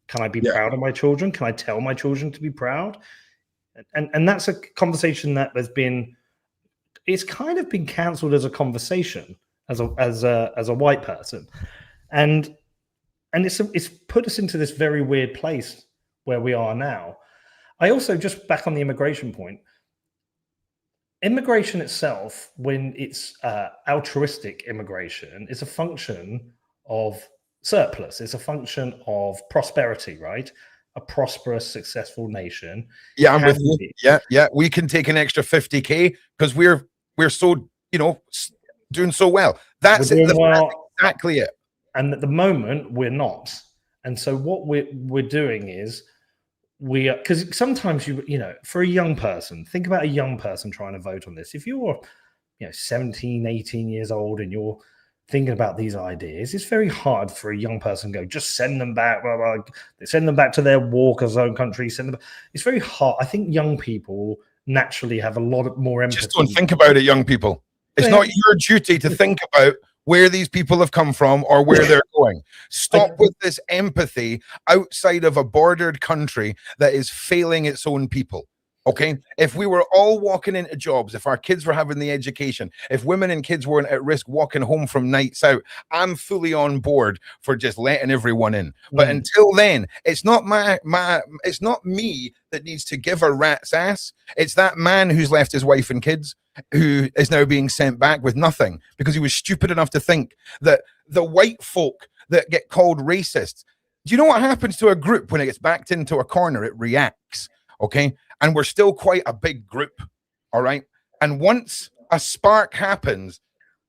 Can I be proud of my children? Can I tell my children to be proud? And that's a conversation that has been, it's kind of been cancelled as a conversation as a white person, and it's put us into this very weird place where we are now. I also, just back on the immigration point, immigration itself, when it's altruistic immigration, is a function of surplus. It's a function of prosperity, right? A prosperous, successful nation. Yeah, I'm with you. Yeah. We can take an extra 50K because we're so, doing so well. That's it. That's exactly it. And at the moment, we're not. And so what we're doing is because sometimes for a young person, think about a young person trying to vote on this. If you're 17, 18 years old and you're thinking about these ideas, it's very hard for a young person to go, just send them back, blah, blah, blah. Send them back to their walker's own country. It's very hard. I think young people naturally have a lot more empathy. Just don't think about it, young people. It's not your duty to think about where these people have come from or where they're going. Stop with this empathy outside of a bordered country that is failing its own people. Okay, if we were all walking into jobs, if our kids were having the education, if women and kids weren't at risk walking home from nights out, I'm fully on board for just letting everyone in. But until then, it's not it's not me that needs to give a rat's ass. It's that man who's left his wife and kids, who is now being sent back with nothing because he was stupid enough to think that the white folk that get called racists, do you know what happens to a group when it gets backed into a corner? It reacts. Okay. And we're still quite a big group. All right. And once a spark happens,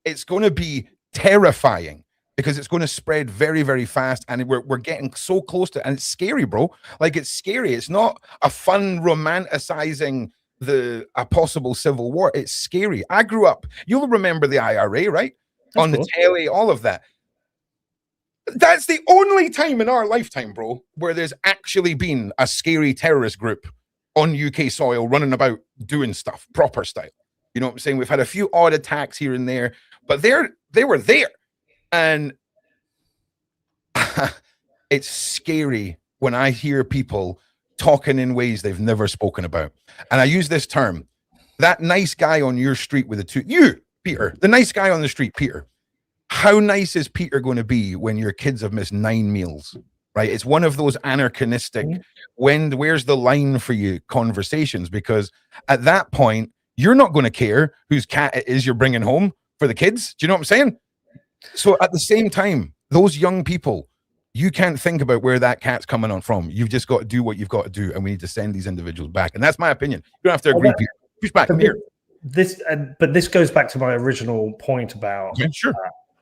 it's going to be terrifying because it's going to spread very, very fast. And we're getting so close to it. And it's scary, bro. Like, it's scary. It's not a fun romanticizing a possible civil war. It's scary. I grew up, you'll remember the IRA, right? On the telly, all of that. That's the only time in our lifetime, bro, where there's actually been a scary terrorist group on UK soil running about doing stuff, proper style. You know what I'm saying? We've had a few odd attacks here and there, but they were there. And it's scary when I hear people talking in ways they've never spoken about. And I use this term, that nice guy on your street with you, Peter, the nice guy on the street, Peter. How nice is Peter going to be when your kids have missed 9 meals, right? It's one of those anarchistic, where's the line for you conversations? Because at that point, you're not going to care whose cat it is you're bringing home for the kids. Do you know what I'm saying? So at the same time, those young people, you can't think about where that cat's coming on from. You've just got to do what you've got to do, and we need to send these individuals back. And that's my opinion. You don't have to agree, Peter. Push back. Come here. But this goes back to my original point about Sure.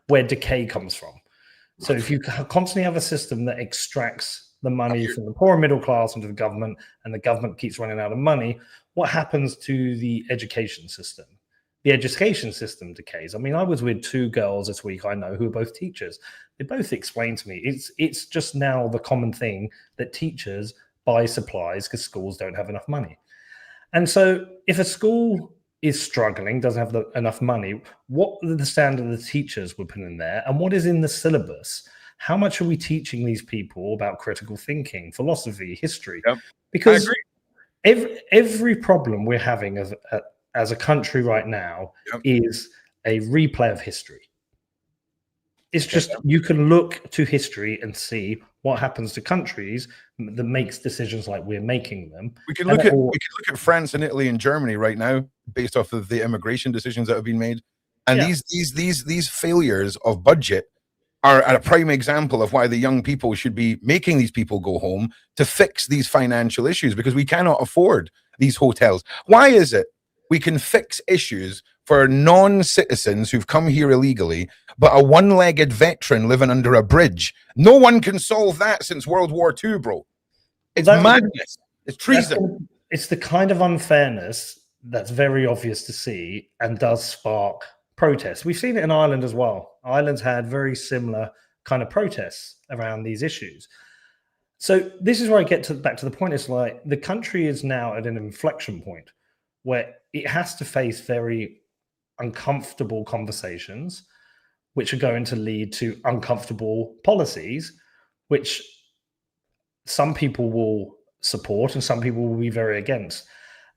Where decay comes from. So if you constantly have a system that extracts the money from the poor and middle class into the government, and the government keeps running out of money, what happens to the education system? The education system decays. I mean, I was with 2 girls this week I know who are both teachers. They both explained to me it's just now the common thing that teachers buy supplies because schools don't have enough money. And so if a school is struggling, doesn't have enough money, what are the standard the teachers were put in there, and what is in the syllabus? How much are we teaching these people about critical thinking, philosophy, history? Yep. Because every problem we're having as a country right now is a replay of history. It's just, you can look to history and see what happens to countries that makes decisions like we're making them. We can look at France and Italy and Germany right now, based off of the immigration decisions that have been made. And these failures of budget are a prime example of why the young people should be making these people go home to fix these financial issues, because we cannot afford these hotels. Why is it we can fix issues for non-citizens who've come here illegally, but a one-legged veteran living under a bridge? No one can solve that since World War II, bro. It's madness. It's treason. It's the kind of unfairness that's very obvious to see and does spark protests. We've seen it in Ireland as well. Ireland's had very similar kind of protests around these issues. So this is where I get back to the point. It's like the country is now at an inflection point where it has to face very uncomfortable conversations, which are going to lead to uncomfortable policies, which some people will support and some people will be very against.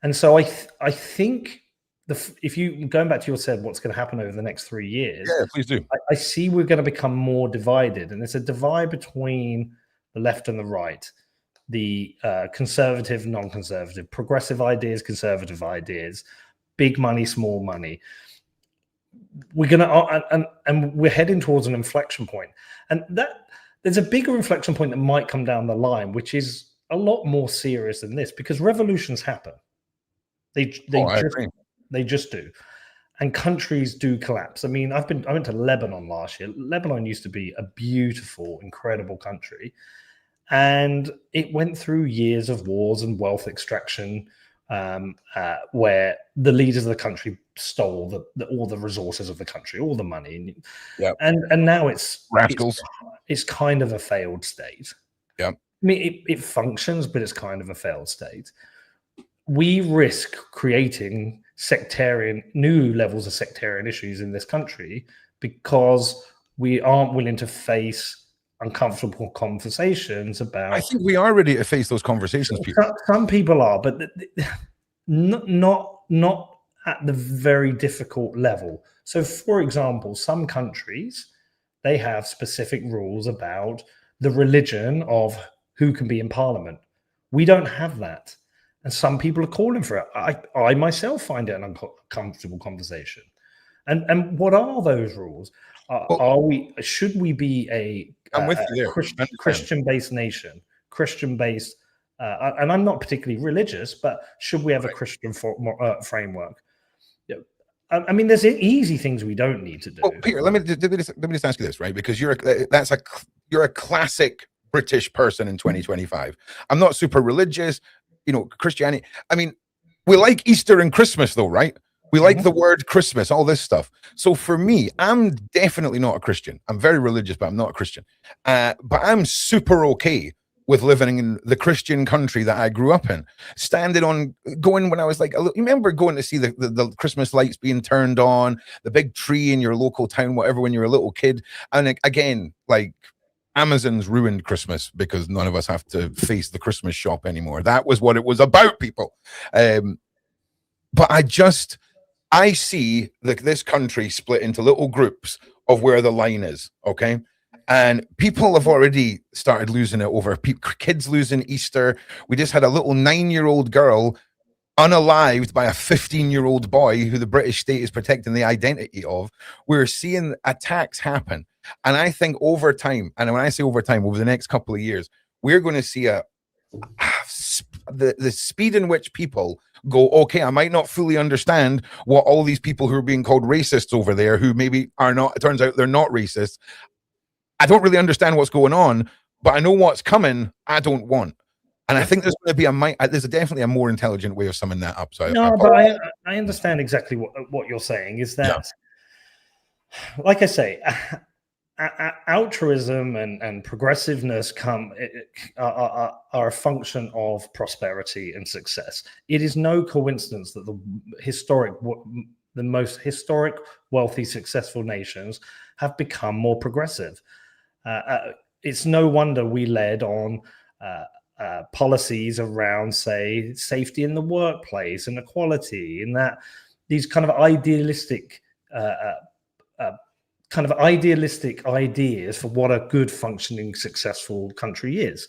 And so I think if you, going back to your said what's going to happen over the next 3 years, please do. I see we're going to become more divided, and it's a divide between the left and the right, the conservative, non-conservative, progressive ideas, conservative ideas, big money, small money. We're going to, and we're heading towards an inflection point. And that there's a bigger inflection point that might come down the line, which is a lot more serious than this, because revolutions happen. They just do. And countries do collapse. I mean, I went to Lebanon last year. Lebanon used to be a beautiful, incredible country. And it went through years of wars and wealth extraction, where the leaders of the country stole all the resources of the country, all the money. And now it's rascals. It's kind of a failed state. Yeah. I mean, it functions, but it's kind of a failed state. We risk creating new levels of sectarian issues in this country because we aren't willing to face uncomfortable conversations about. I think we are ready to face those conversations, Peter. Some people are, but not at the very difficult level. So, for example, some countries, they have specific rules about the religion of who can be in parliament. We don't have that. And some people are calling for it. I myself find it an uncomfortable conversation. And what are those rules? Should we be a Christian-based nation, Christian-based, and I'm not particularly religious, but should we have a Christian framework? I mean, there's easy things we don't need to do. Well, Peter, let me just ask you this, right? Because you're a classic British person in 2025. I'm not super religious. Christianity. I mean, we like Easter and Christmas, though, right? We like the word Christmas, all this stuff. So for me, I'm definitely not a Christian. I'm very religious, but I'm not a Christian. But I'm super okay with living in the Christian country that I grew up in. Going when I was like, you remember going to see the Christmas lights being turned on, the big tree in your local town, whatever, when you were a little kid. And again, like, Amazon's ruined Christmas because none of us have to face the Christmas shop anymore. That was what it was about, people. But I see this country split into little groups of where the line is, okay? And people have already started losing it over kids losing Easter. We just had a little 9-year-old girl unalived by a 15-year-old boy who the British state is protecting the identity of. We're seeing attacks happen. And I think over time, and when I say over time, over the next couple of years, we're going to see the speed in which people go, okay, I might not fully understand what all these people who are being called racists over there, who maybe are not, it turns out they're not racist. I don't really understand what's going on, but I know what's coming. I don't want. And I think there's going to be there's definitely a more intelligent way of summing that up. So but I understand exactly what you're saying is that, like I say, altruism and progressiveness are a function of prosperity and success. It is no coincidence that the most historic, wealthy, successful nations have become more progressive. It's no wonder we led on policies around, say, safety in the workplace and equality, and that these kind of idealistic ideas for what a good, functioning, successful country is.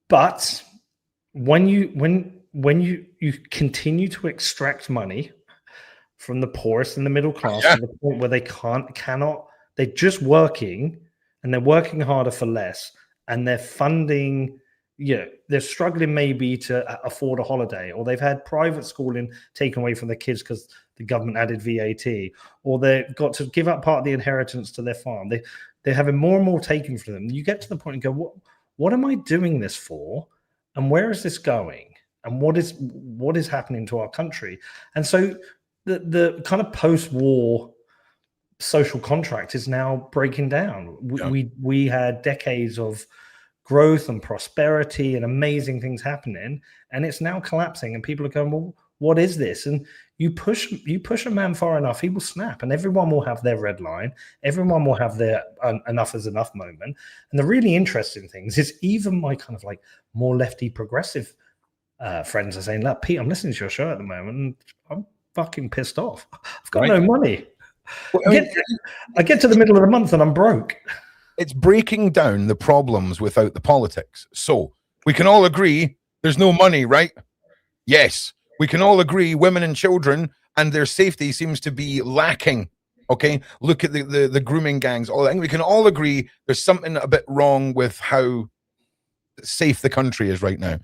But when you continue to extract money from the poorest and the middle class to the point where they're just working, and they're working harder for less, and they're funding, they're struggling maybe to afford a holiday, or they've had private schooling taken away from their kids because the government added VAT, or they've got to give up part of the inheritance to their farm. They're having more and more taken from them. You get to the point and go, what am I doing this for? And where is this going? And what is happening to our country? And so the kind of post-war social contract is now breaking down. We had decades of growth and prosperity and amazing things happening, and it's now collapsing, and people are going, well, what is this? And you push a man far enough, he will snap, and everyone will have their red line. Everyone will have their enough is enough moment. And the really interesting things is even my kind of like more lefty progressive friends are saying, look, Pete, I'm listening to your show at the moment, and I'm fucking pissed off. I've got no money. Well, I get to the middle of the month and I'm broke. It's breaking down the problems without the politics. So we can all agree there's no money, right? Yes. We can all agree women and children and their safety seems to be lacking. Okay. Look at the grooming gangs. All that. We can all agree there's something a bit wrong with how safe the country is right now.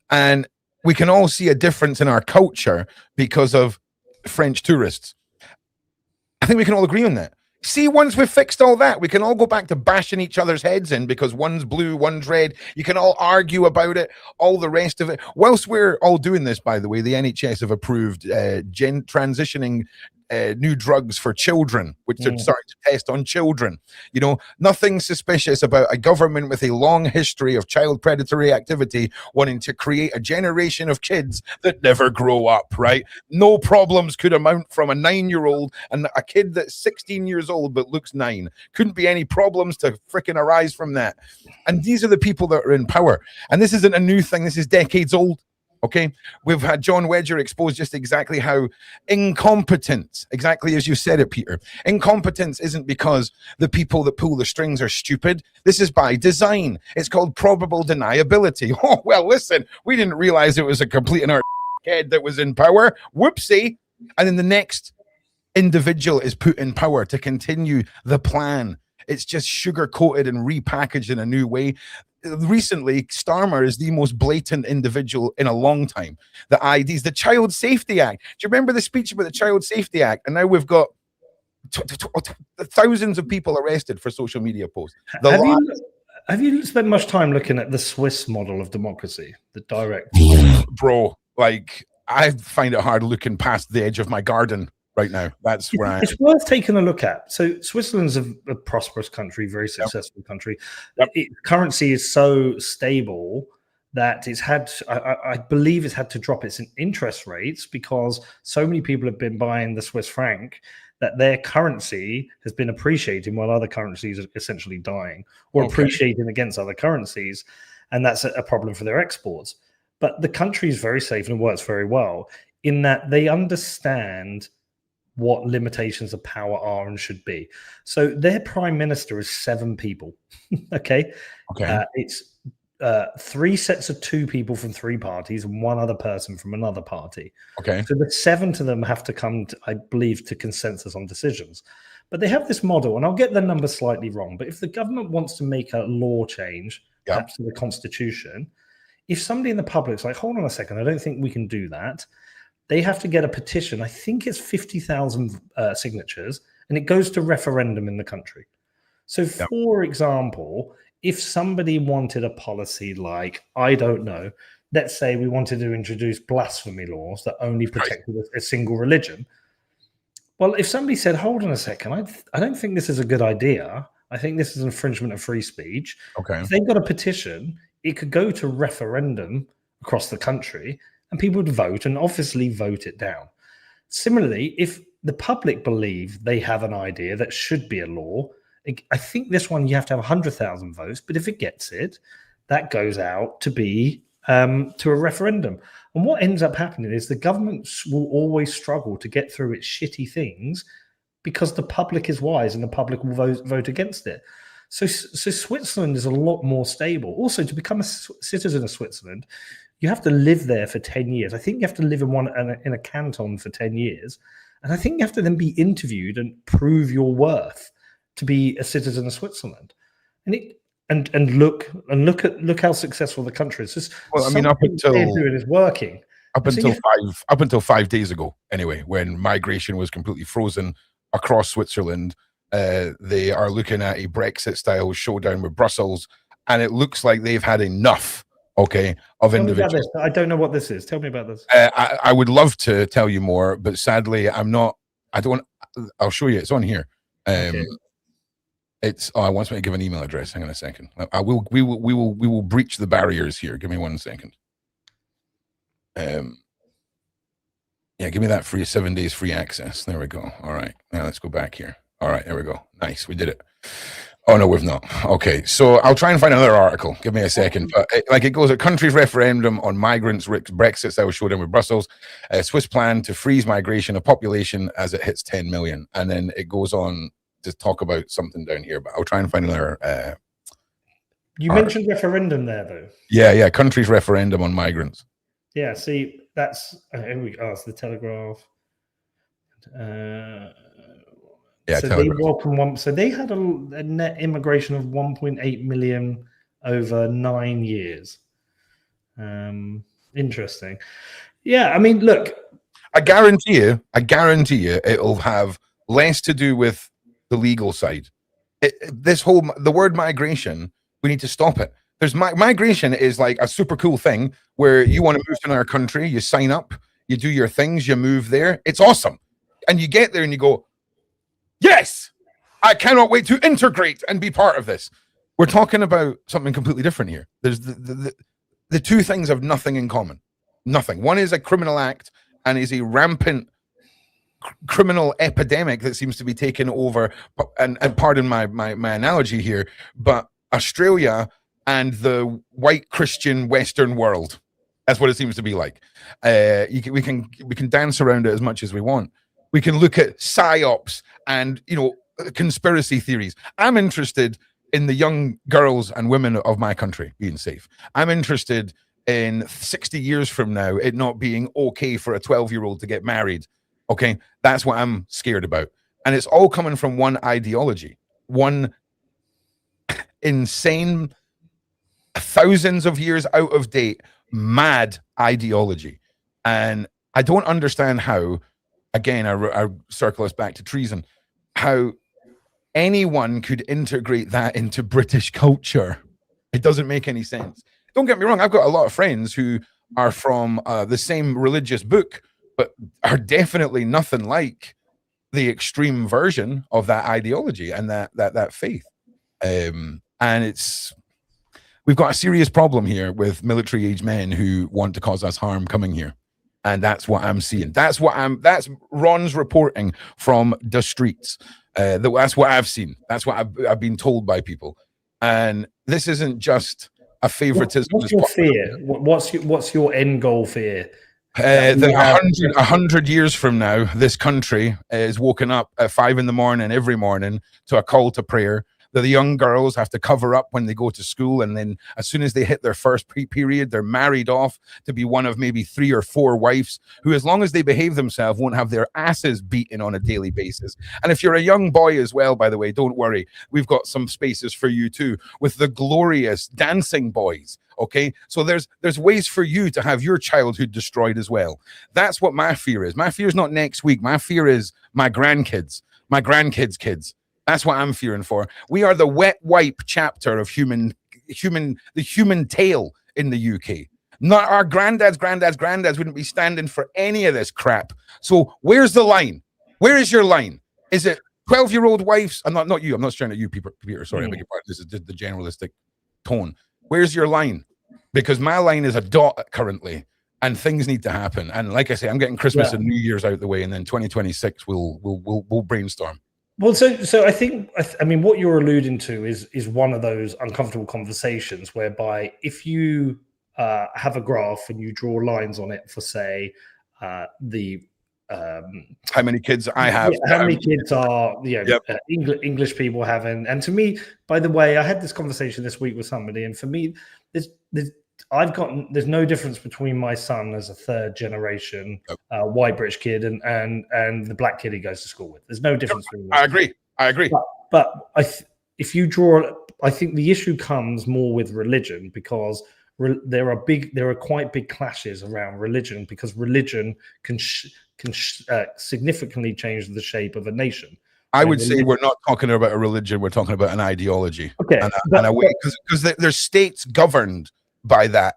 And we can all see a difference in our culture because of French tourists. I think we can all agree on that. See, once we've fixed all that, we can all go back to bashing each other's heads in because one's blue, one's red. You can all argue about it, all the rest of it. Whilst we're all doing this, by the way, the NHS have approved transitioning new drugs for children, which they're starting to test on children. Nothing suspicious about a government with a long history of child predatory activity wanting to create a generation of kids that never grow up, right? No problems could amount from a 9-year-old and a kid that's 16 years old but looks 9. Couldn't be any problems to fricking arise from that. And these are the people that are in power. And this isn't a new thing. This is decades old. Okay, we've had John Wedger expose just exactly how incompetence, exactly as you said it, Peter. Incompetence isn't because the people that pull the strings are stupid. This is by design. It's called probable deniability. Oh, well, listen, we didn't realize it was a complete and utter head that was in power. Whoopsie. And then the next individual is put in power to continue the plan. It's just sugar-coated and repackaged in a new way. Recently, Starmer is the most blatant individual in a long time. The IDs, the Child Safety Act. Do you remember the speech about the Child Safety Act? And now we've got thousands of people arrested for social media posts. Have you spent much time looking at the Swiss model of democracy, the direct? Bro, like, I find it hard looking past the edge of my garden right now. That's where I am. It's worth taking a look at. So Switzerland's a prosperous country, very successful country. Currency is so stable that it's had, I believe it's had to drop its interest rates because so many people have been buying the Swiss franc that their currency has been appreciating while other currencies are essentially dying or appreciating against other currencies. And that's a problem for their exports. But the country is very safe and works very well in that they understand what limitations of power are and should be. So their prime minister is 7 people. Okay. It's 3 sets of 2 people from 3 parties and 1 other person from another party. Okay. So the 7 of them have to come, I believe, to consensus on decisions. But they have this model, and I'll get the number slightly wrong, but if the government wants to make a law change, perhaps to the constitution, if somebody in the public's like, hold on a second, I don't think we can do that, they have to get a petition. I think it's 50,000 signatures, and it goes to referendum in the country. So, for example, if somebody wanted a policy like, I don't know, let's say we wanted to introduce blasphemy laws that only protected a single religion. Well, if somebody said, hold on a second, I don't think this is a good idea. I think this is an infringement of free speech. Okay. If they've got a petition, it could go to referendum across the country and people would vote and obviously vote it down. Similarly, if the public believe they have an idea that should be a law, I think this one you have to have 100,000 votes, but if it gets it, that goes out to be to a referendum. And what ends up happening is the government will always struggle to get through its shitty things because the public is wise and the public will vote against it. So Switzerland is a lot more stable. Also, to become a citizen of Switzerland, you have to live there for 10 years. I think you have to live in a canton for 10 years. And I think you have to then be interviewed and prove your worth to be a citizen of Switzerland. And look how successful the country is. Well, I mean, up until doing is working. Up until 5 days ago, anyway, when migration was completely frozen across Switzerland, they are looking at a Brexit-style showdown with Brussels, and it looks like they've had enough. Okay, of individuals. I don't know what this is. Tell me about this. I would love to tell you more, but sadly, I'm not. I don't. I'll show you. It's on here. Okay. It's. Oh, I want me to give an email address. Hang on a second. I will. We will breach the barriers here. Give me 1 second. Yeah, give me that free 7 days free access. There we go. All right. Now let's go back here. All right. There we go. Nice. We did it. Oh, no, we've not. Okay, so I'll try and find another article. Give me a second. But it goes, a country's referendum on migrants, Brexit, that was showed in with Brussels. Swiss plan to freeze migration of population as it hits 10 million. And then it goes on to talk about something down here, but I'll try and find another. You mentioned referendum there, though. Yeah, country's referendum on migrants. Yeah, see, that's, it's the Telegraph. Yeah, so they welcome so they had a net immigration of 1.8 million over 9 years. Interesting. Yeah, I mean, look, I guarantee you, it'll have less to do with the legal side. The word migration, we need to stop it. There's migration is like a super cool thing where you want to move to another country, you sign up, you do your things, you move there. It's awesome, and you get there and you go, yes, I cannot wait to integrate and be part of this. We're talking about something completely different here. There's the two things have nothing in common. Nothing. One is a criminal act and is a rampant criminal epidemic that seems to be taking over. And pardon my analogy here, but Australia and the white Christian Western world. That's what it seems to be like. We can dance around it as much as we want. We can look at psyops and, conspiracy theories. I'm interested in the young girls and women of my country being safe. I'm interested in 60 years from now, it not being okay for a 12-year-old to get married. Okay, that's what I'm scared about. And it's all coming from one ideology, one insane, thousands of years out of date, mad ideology. And I don't understand how, again, I circle us back to treason, how anyone could integrate that into British culture. It doesn't make any sense. Don't get me wrong, I've got a lot of friends who are from the same religious book, but are definitely nothing like the extreme version of that ideology and that faith. And we've got a serious problem here with military-age men who want to cause us harm coming here. And that's what I'm seeing. That's Ron's reporting from the streets. That's what I've seen. That's what I've been told by people. And this isn't just a favoritism. What's your fear? What's your end goal fear? 100 years from now, this country is woken up at 5 a.m. every morning to a call to prayer. The young girls have to cover up when they go to school, and then as soon as they hit their first period, they're married off to be one of maybe 3 or 4 wives who, as long as they behave themselves, won't have their asses beaten on a daily basis. And if you're a young boy as well, by the way, don't worry, we've got some spaces for you too, with the glorious dancing boys. Okay, so there's ways for you to have your childhood destroyed as well. That's what my fear is. My fear is not next week. My fear is my grandkids' kids. That's what I'm fearing for. We are the wet wipe chapter of the human tale in the UK. Not our granddads wouldn't be standing for any of this crap. So where's the line? Where is your line? Is it 12-year-old wives? I'm not you. I'm not staring at you, Peter. Sorry, I beg your pardon. This is the generalistic tone. Where's your line? Because my line is a dot currently, and things need to happen. And like I say, I'm getting Christmas and New Year's out of the way, and then 2026 we'll brainstorm. Well, so I think, I mean, what you're alluding to is one of those uncomfortable conversations whereby if you have a graph and you draw lines on it for, say, how many kids I have, how many kids are English people having. And to me, by the way, I had this conversation this week with somebody, and for me, there's no difference between my son as a 3rd generation white British kid and the black kid he goes to school with. There's no difference. I agree. But if you draw, I think the issue comes more with religion, because there are quite big clashes around religion, because religion can significantly change the shape of a nation. I would say we're not talking about a religion, we're talking about an ideology. Okay. And a way, because there's states governed by that,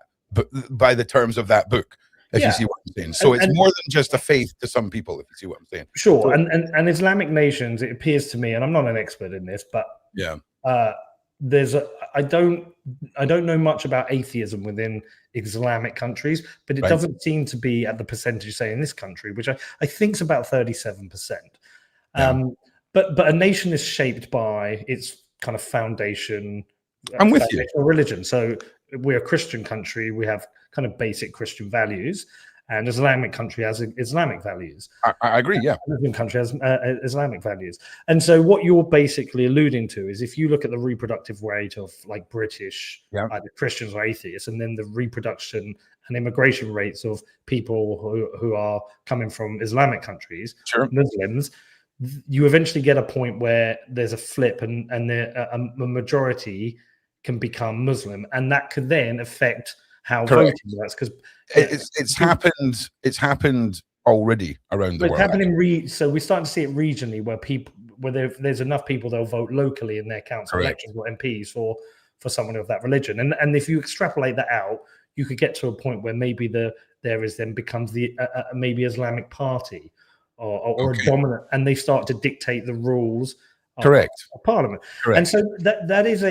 by the terms of that book, if you see what I'm saying. So it's more than just a faith to some people, if you see what I'm saying. Sure. So, and Islamic nations, it appears to me, and I'm not an expert in this, but I don't know much about atheism within Islamic countries, but it doesn't seem to be at the percentage, say, in this country, which I think is about 37%. But a nation is shaped by its kind of foundation. I'm with you. Religion. So we're a Christian country. We have kind of basic Christian values, and Islamic country has Islamic values. I agree. Yeah, Muslim country has Islamic values. And so what you're basically alluding to is, if you look at the reproductive rate of like British either Christians or atheists, and then the reproduction and immigration rates of people who are coming from Islamic countries, Muslims, you eventually get a point where there's a flip, and a majority can become Muslim, and that could then affect how voting works. Because it's happened already around the world. It's happening. So we're starting to see it regionally, where there's enough people, they'll vote locally in their council elections or MPs for someone of that religion. And if you extrapolate that out, you could get to a point where maybe becomes the maybe Islamic Party or a dominant, and they start to dictate the rules of Parliament. And so that is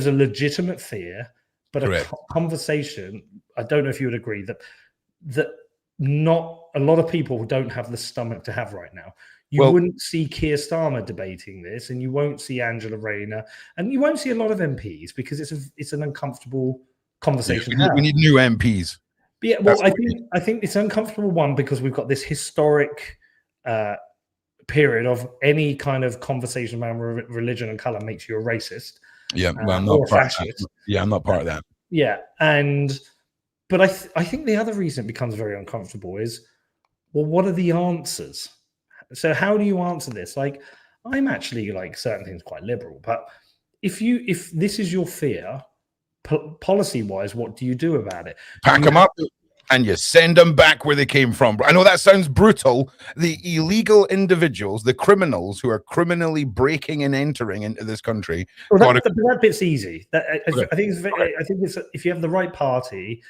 a legitimate fear, but a conversation. I don't know if you would agree that not a lot of people don't have the stomach to have right now. You wouldn't see Keir Starmer debating this, and you won't see Angela Rayner, and you won't see a lot of MPs, because it's an uncomfortable conversation. We need new MPs. But yeah, well, I think it's an uncomfortable one, because we've got this historic period of any kind of conversation around religion and color makes you a racist. Yeah, well, I'm not part of that. Yeah, I'm not part of that. Yeah, but I think the other reason it becomes very uncomfortable is, well, what are the answers? So how do you answer this? Like, I'm actually like certain things quite liberal, but if this is your fear, policy wise, what do you do about it? Pack them up and you send them back where they came from. I know that sounds brutal. The illegal individuals, the criminals who are criminally breaking and entering into this country. Well, that bit's easy. I think it's if you have the right party,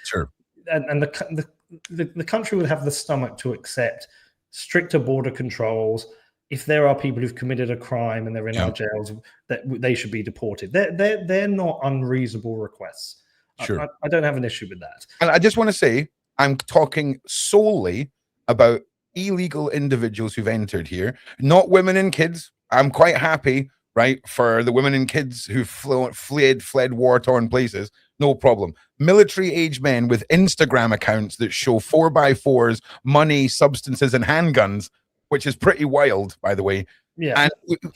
and the country would have the stomach to accept stricter border controls. If there are people who've committed a crime and they're in our jails, that they should be deported. They're not unreasonable requests. I don't have an issue with that. And I just want to say, I'm talking solely about illegal individuals who've entered here, not women and kids. I'm quite happy, right, for the women and kids who fled war-torn places. No problem. Military-age men with Instagram accounts that show 4x4s, money, substances, and handguns, which is pretty wild, by the way. Yeah.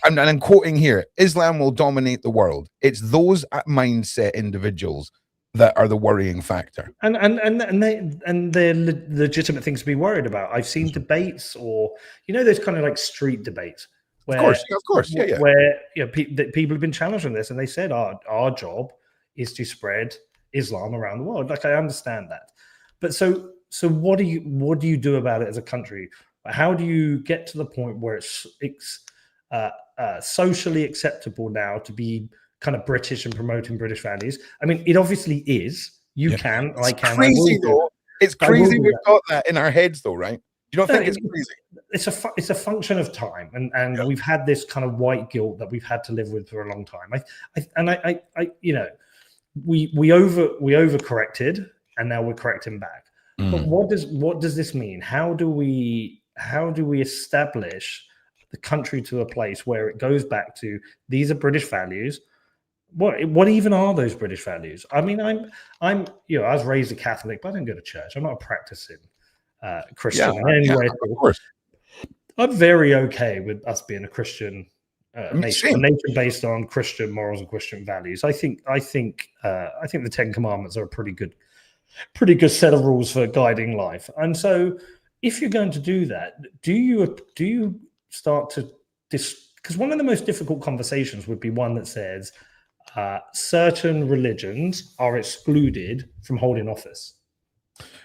And I'm quoting here: Islam will dominate the world. It's those mindset individuals that are the worrying factor. And they're legitimate things to be worried about. I've seen debates, or those kind of like street debates where, Of course, yeah. Where people have been challenged on this, and they said our job is to spread Islam around the world. Like, I understand that, but so what do you do about it as a country? How do you get to the point where it's socially acceptable now to be kind of British and promoting British values? I mean, it obviously is. You can, I can. Crazy though. It's crazy we've got that in our heads, though, right? You don't think it's crazy? It's a function of time, and we've had this kind of white guilt that we've had to live with for a long time. We overcorrected, and now we're correcting back. But what does this mean? How do we establish the country to a place where it goes back to these are British values? What even are those British values? I mean, I was raised a Catholic, but I didn't go to church. I'm not a practicing Christian anyway. Of course. I'm very okay with us being a Christian nation, a nation based on Christian morals and Christian values. I think the Ten Commandments are a pretty good set of rules for guiding life. And so, if you're going to do that, do you start to because one of the most difficult conversations would be one that says certain religions are excluded from holding office.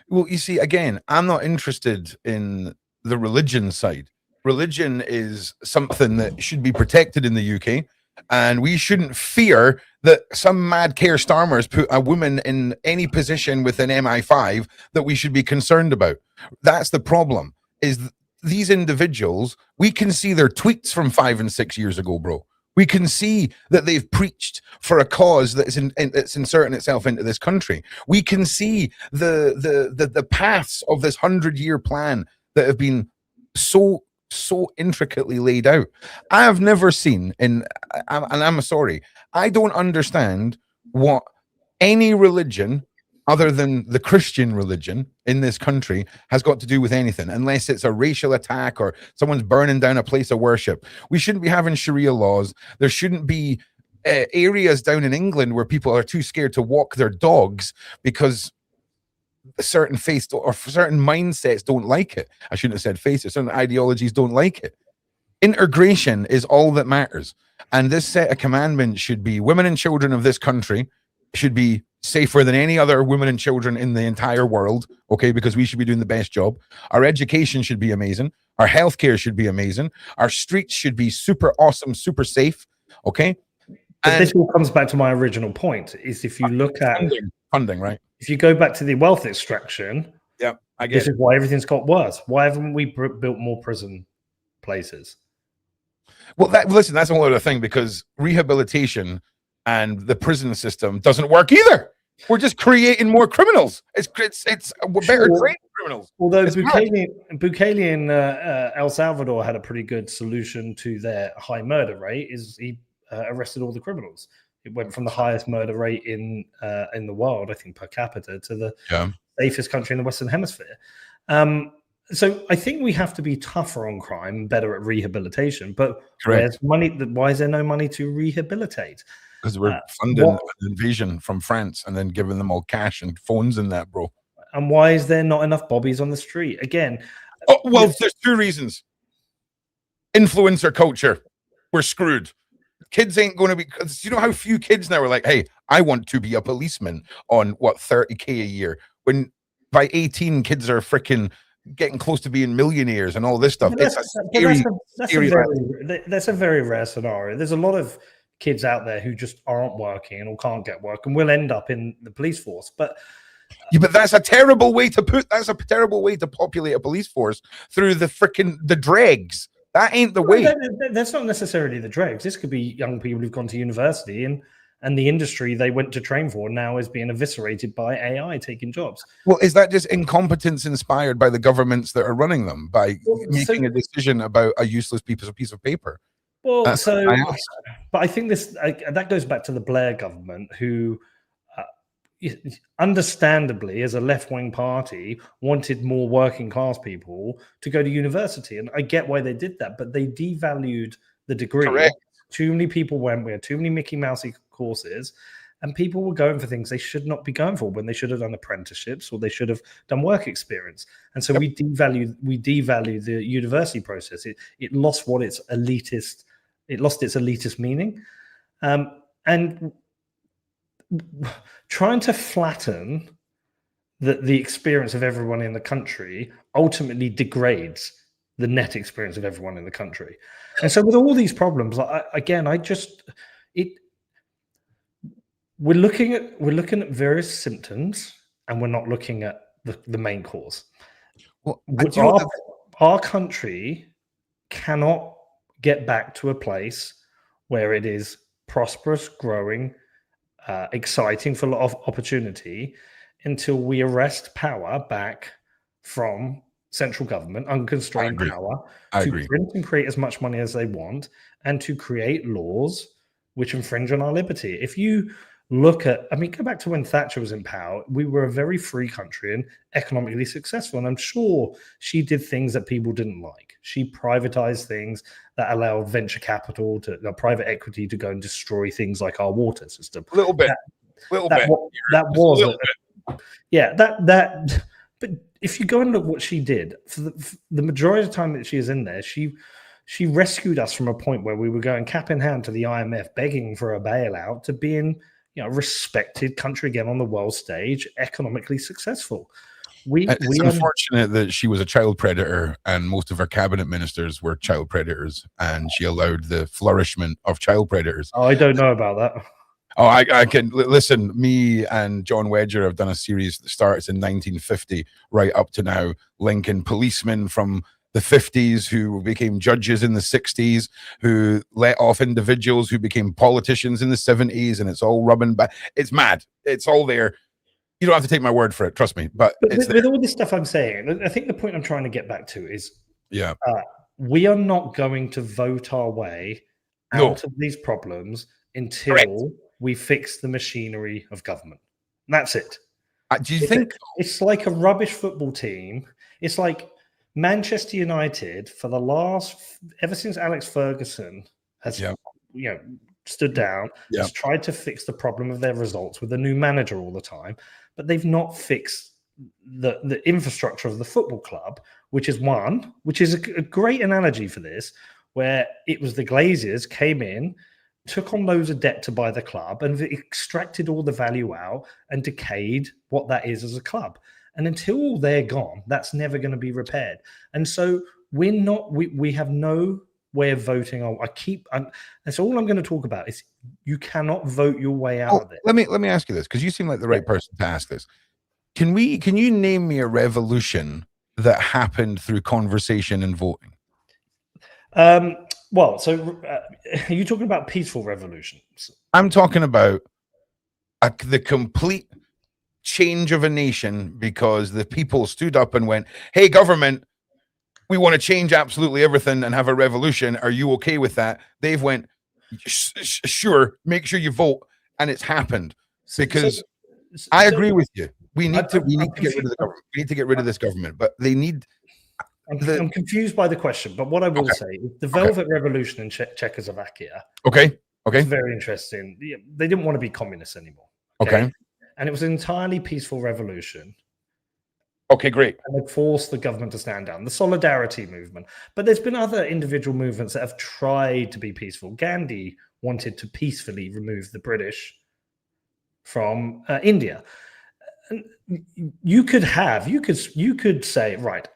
Well, you see, again, I'm not interested in the religion side. Religion is something that should be protected in the UK, and we shouldn't fear that some mad Keir Starmer's put a woman in any position within MI5 that we should be concerned about. That's the problem, is these individuals, we can see their tweets from 5 and 6 years ago, bro. We can see that they've preached for a cause that's inserting itself into this country. We can see the paths of this 100-year plan that have been so intricately laid out. I have never seen, and I'm sorry, I don't understand what any religion other than the Christian religion in this country has got to do with anything, unless it's a racial attack or someone's burning down a place of worship. We shouldn't be having Sharia laws. There shouldn't be areas down in England where people are too scared to walk their dogs because certain faiths or certain mindsets don't like it. I shouldn't have said faiths. Certain ideologies don't like it. Integration is all that matters. And this set of commandments should be women and children of this country should be safer than any other women and children in the entire world, okay, because we should be doing the best job. Our education should be amazing. Our healthcare should be amazing. Our streets should be super awesome, super safe, okay? But this all comes back to my original point, is if you look at... Funding, right? If you go back to the wealth extraction, I get this is why everything's got worse. Why haven't we built more prison places? Well, listen, that's a whole other thing, because rehabilitation and the prison system doesn't work either. We're just creating more criminals. We're better trained criminals. Although Bukele in El Salvador had a pretty good solution to their high murder rate, is he arrested all the criminals. It went from the highest murder rate in the world, I think, per capita, to the safest country in the Western Hemisphere. So I think we have to be tougher on crime, better at rehabilitation. But where's money? Why is there no money to rehabilitate? Because we're funding an invasion from France and then giving them all cash and phones and that, bro. And why is there not enough bobbies on the street? Again. Oh, well, there's two reasons. Influencer culture. We're screwed. Kids ain't going to be, because you know how few kids now are like, hey, I want to be a policeman on what, 30K a year, when by 18 kids are freaking getting close to being millionaires and all this stuff. That's a very rare scenario. There's a lot of kids out there who just aren't working or can't get work and will end up in the police force. But that's a terrible way to populate a police force, through the dregs. That ain't the way. That's not necessarily the dregs. This could be young people who've gone to university and the industry they went to train for now is being eviscerated by AI taking jobs. Well, is that just incompetence inspired by the governments that are running them by making a decision about a useless piece of paper? Well, but I think that goes back to the Blair government, who, understandably, as a left-wing party, wanted more working class people to go to university. And I get why they did that, but they devalued the degree. Correct. Too many people went, we had too many Mickey Mousey courses, and people were going for things they should not be going for when they should have done apprenticeships or they should have done work experience. And so we devalue the university process. It lost what its elitist, it lost its elitist meaning. And trying to flatten the experience of everyone in the country ultimately degrades the net experience of everyone in the country. And so with all these problems, we're looking at various symptoms, and we're not looking at the main cause. Well, our country cannot get back to a place where it is prosperous, growing, exciting, full of opportunity, until we arrest power back from central government, unconstrained power, to print and create as much money as they want, and to create laws which infringe on our liberty. If you look at, go back to when Thatcher was in power, we were a very free country and economically successful. And I'm sure she did things that people didn't like. She privatized things that allowed venture capital private equity to go and destroy things like our water system. A little bit. But if you go and look what she did, for the majority of the time that she is in there, she rescued us from a point where we were going cap in hand to the IMF, begging for a bailout, to being a respected country again on the world stage, economically successful. It's unfortunate that she was a child predator and most of her cabinet ministers were child predators, and she allowed the flourishment of child predators. Oh, I don't know about that. Oh, I can listen. Me and John Wedger have done a series that starts in 1950 right up to now, linking policemen from the 50s who became judges in the 60s, who let off individuals who became politicians in the 70s, and it's all rubbing back. It's mad. It's all there. You don't have to take my word for it, trust me. But with all this stuff I'm saying, I think the point I'm trying to get back to is, we are not going to vote our way out of these problems until we fix the machinery of government. That's it. Do you think it's like a rubbish football team? It's like Manchester United ever since Alex Ferguson has stood down, has tried to fix the problem of their results with a new manager all the time, but they've not fixed the infrastructure of the football club, which is a great analogy for this, where it was the Glazers came in, took on loads of debt to buy the club, and extracted all the value out and decayed what that is as a club. And until they're gone, that's never going to be repaired. And so we have no way of voting. That's all I'm going to talk about is you cannot vote your way out of it. Let me ask you this, because you seem like the right person to ask this. Can you name me a revolution that happened through conversation and voting? Well, so are you talking about peaceful revolutions? I'm talking about the complete change of a nation because the people stood up and went, "Hey, government, we want to change absolutely everything and have a revolution. Are you okay with that?" They've went, "Sure, make sure you vote," and it's happened. Because I agree with you. We need to get rid of the government. We need to get rid of this government, but they need. I'm confused by the question, but what I will say is the Velvet Revolution in Czechoslovakia. Okay. It's very interesting. They didn't want to be communists anymore. Okay. And it was an entirely peaceful revolution. Okay, great. And they forced the government to stand down. The Solidarity movement. But there's been other individual movements that have tried to be peaceful. Gandhi wanted to peacefully remove the British from India. And you could say, right,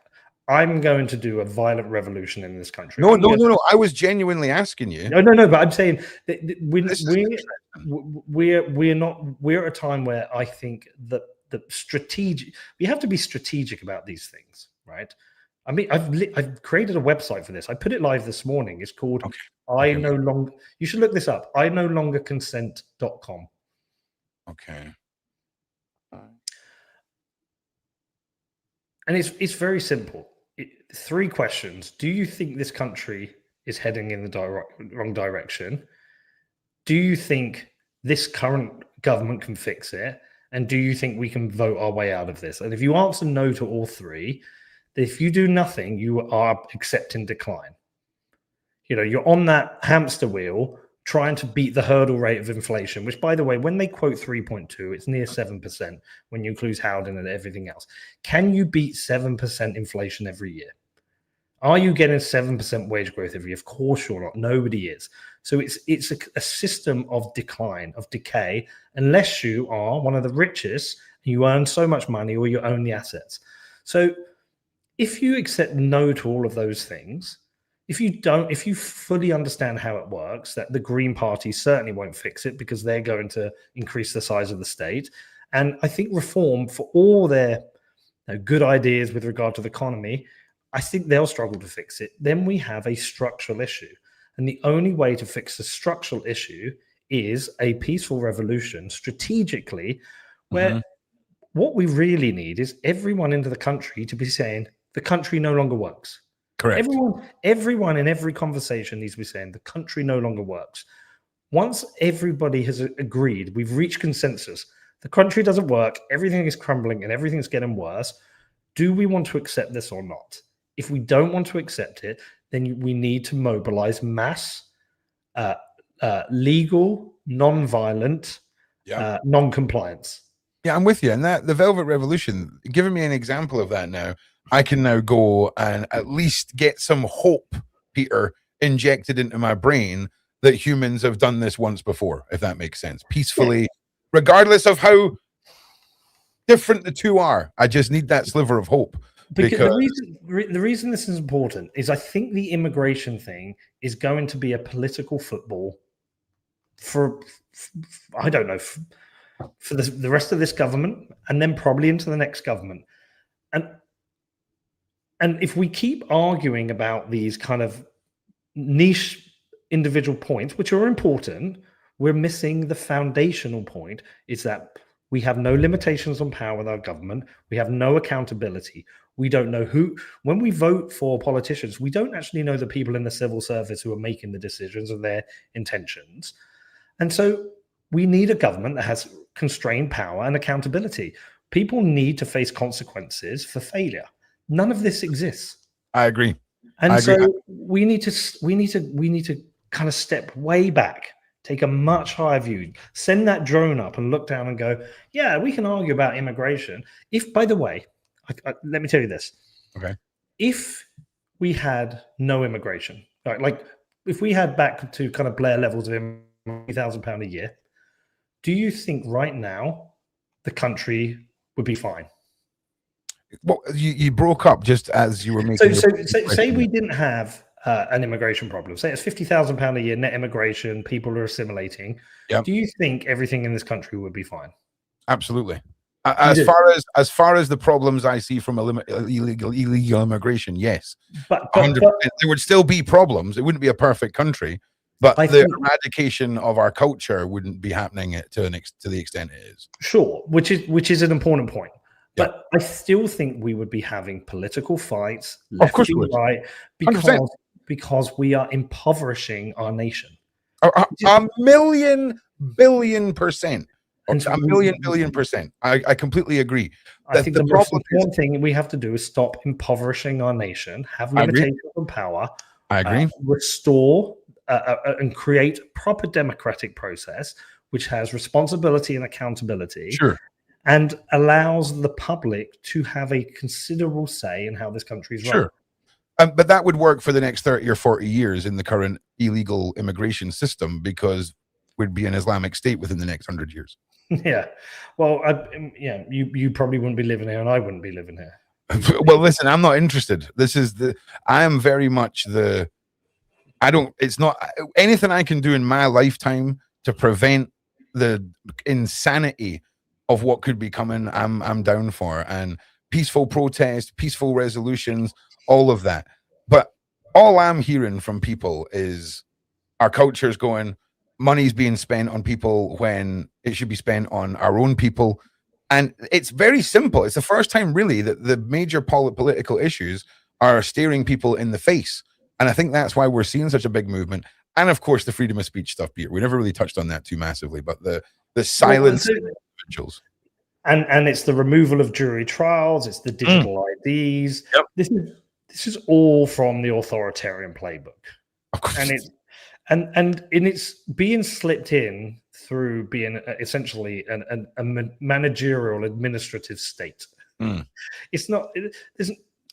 I'm going to do a violent revolution in this country. No. I was genuinely asking you. No. But I'm saying that we're at a time where I think that we have to be strategic about these things, right? I mean, I've created a website for this. I put it live this morning. It's called you should look this up. I no longer consent.com. Okay. And it's very simple. 3 questions. Do you think this country is heading in the wrong direction? Do you think this current government can fix it? And do you think we can vote our way out of this? And if you answer no to all three, if you do nothing, you are accepting decline. You're on that hamster wheel trying to beat the hurdle rate of inflation, which, by the way, when they quote 3.2, it's near 7% when you include housing and everything else. Can you beat 7% inflation every year? Are you getting 7% wage growth every year? Of course you're not. Nobody is. So it's a system of decline, of decay, unless you are one of the richest and you earn so much money or you own the assets. So if you accept no to all of those things, if you fully understand how it works, that the Green Party certainly won't fix it because they're going to increase the size of the state. And I think reform, for all their good ideas with regard to the economy, I think they'll struggle to fix it. Then we have a structural issue. And the only way to fix the structural issue is a peaceful revolution strategically, where what we really need is everyone in the country to be saying the country no longer works. Correct. Everyone in every conversation needs to be saying the country no longer works. Once everybody has agreed, we've reached consensus, the country doesn't work, everything is crumbling and everything's getting worse. Do we want to accept this or not? If we don't want to accept it, then we need to mobilize mass, legal, non-violent, non-compliance. Yeah, I'm with you. And that the Velvet Revolution, giving me an example of that now, I can now go and at least get some hope, Peter, injected into my brain that humans have done this once before, if that makes sense, peacefully, regardless of how different the two are. I just need that sliver of hope. Because the reason this is important is I think the immigration thing is going to be a political football for I don't know, for the rest of this government and then probably into the next government. And if we keep arguing about these kind of niche individual points, which are important, we're missing the foundational point, is that we have no limitations on power with our government. We have no accountability. We don't know who, when we vote for politicians, we don't actually know the people in the civil service who are making the decisions and their intentions. And so we need a government that has constrained power and accountability. People need to face consequences for failure. None of this exists. I agree. And so we need to kind of step way back, take a much higher view, send that drone up and look down and go, yeah, we can argue about immigration. If, by the way, let me tell you this. Okay. If we had no immigration, like if we had back to kind of Blair levels of £3,000 a year, do you think right now the country would be fine? Well, you broke up just as you were making. So say we didn't have an immigration problem. Say it's £50,000 a year net immigration. People are assimilating. Yep. Do you think everything in this country would be fine? Absolutely. As far as the problems I see from illegal immigration, yes. But there would still be problems. It wouldn't be a perfect country, but the eradication of our culture wouldn't be happening to the extent it is. Sure, which is an important point. But I still think we would be having political fights, left and right, because we are impoverishing our nation. A million billion percent. A million billion percent. I completely agree. I think the most important thing we have to do is stop impoverishing our nation, have limitations on power. I agree. Restore and create a proper democratic process, which has responsibility and accountability. Sure. And allows the public to have a considerable say in how this country is run. Sure. But that would work for the next 30 or 40 years in the current illegal immigration system, because we'd be an Islamic state within the next 100 years. Yeah. Well, you probably wouldn't be living here and I wouldn't be living here. Well, listen, I'm not interested. I am very much it's not anything I can do in my lifetime to prevent the insanity of what could be coming. I'm down for, and peaceful protest, peaceful resolutions, all of that. But all I'm hearing from people is our culture's going, money's being spent on people when it should be spent on our own people. And it's very simple. It's the first time really that the major political issues are staring people in the face. And I think that's why we're seeing such a big movement. And of course, the freedom of speech stuff, Peter. We never really touched on that too massively, but the silence of individuals. And it's the removal of jury trials. It's the digital IDs. Yep. This is all from the authoritarian playbook, Of course. and it's being slipped in through being essentially a managerial administrative state. It's not.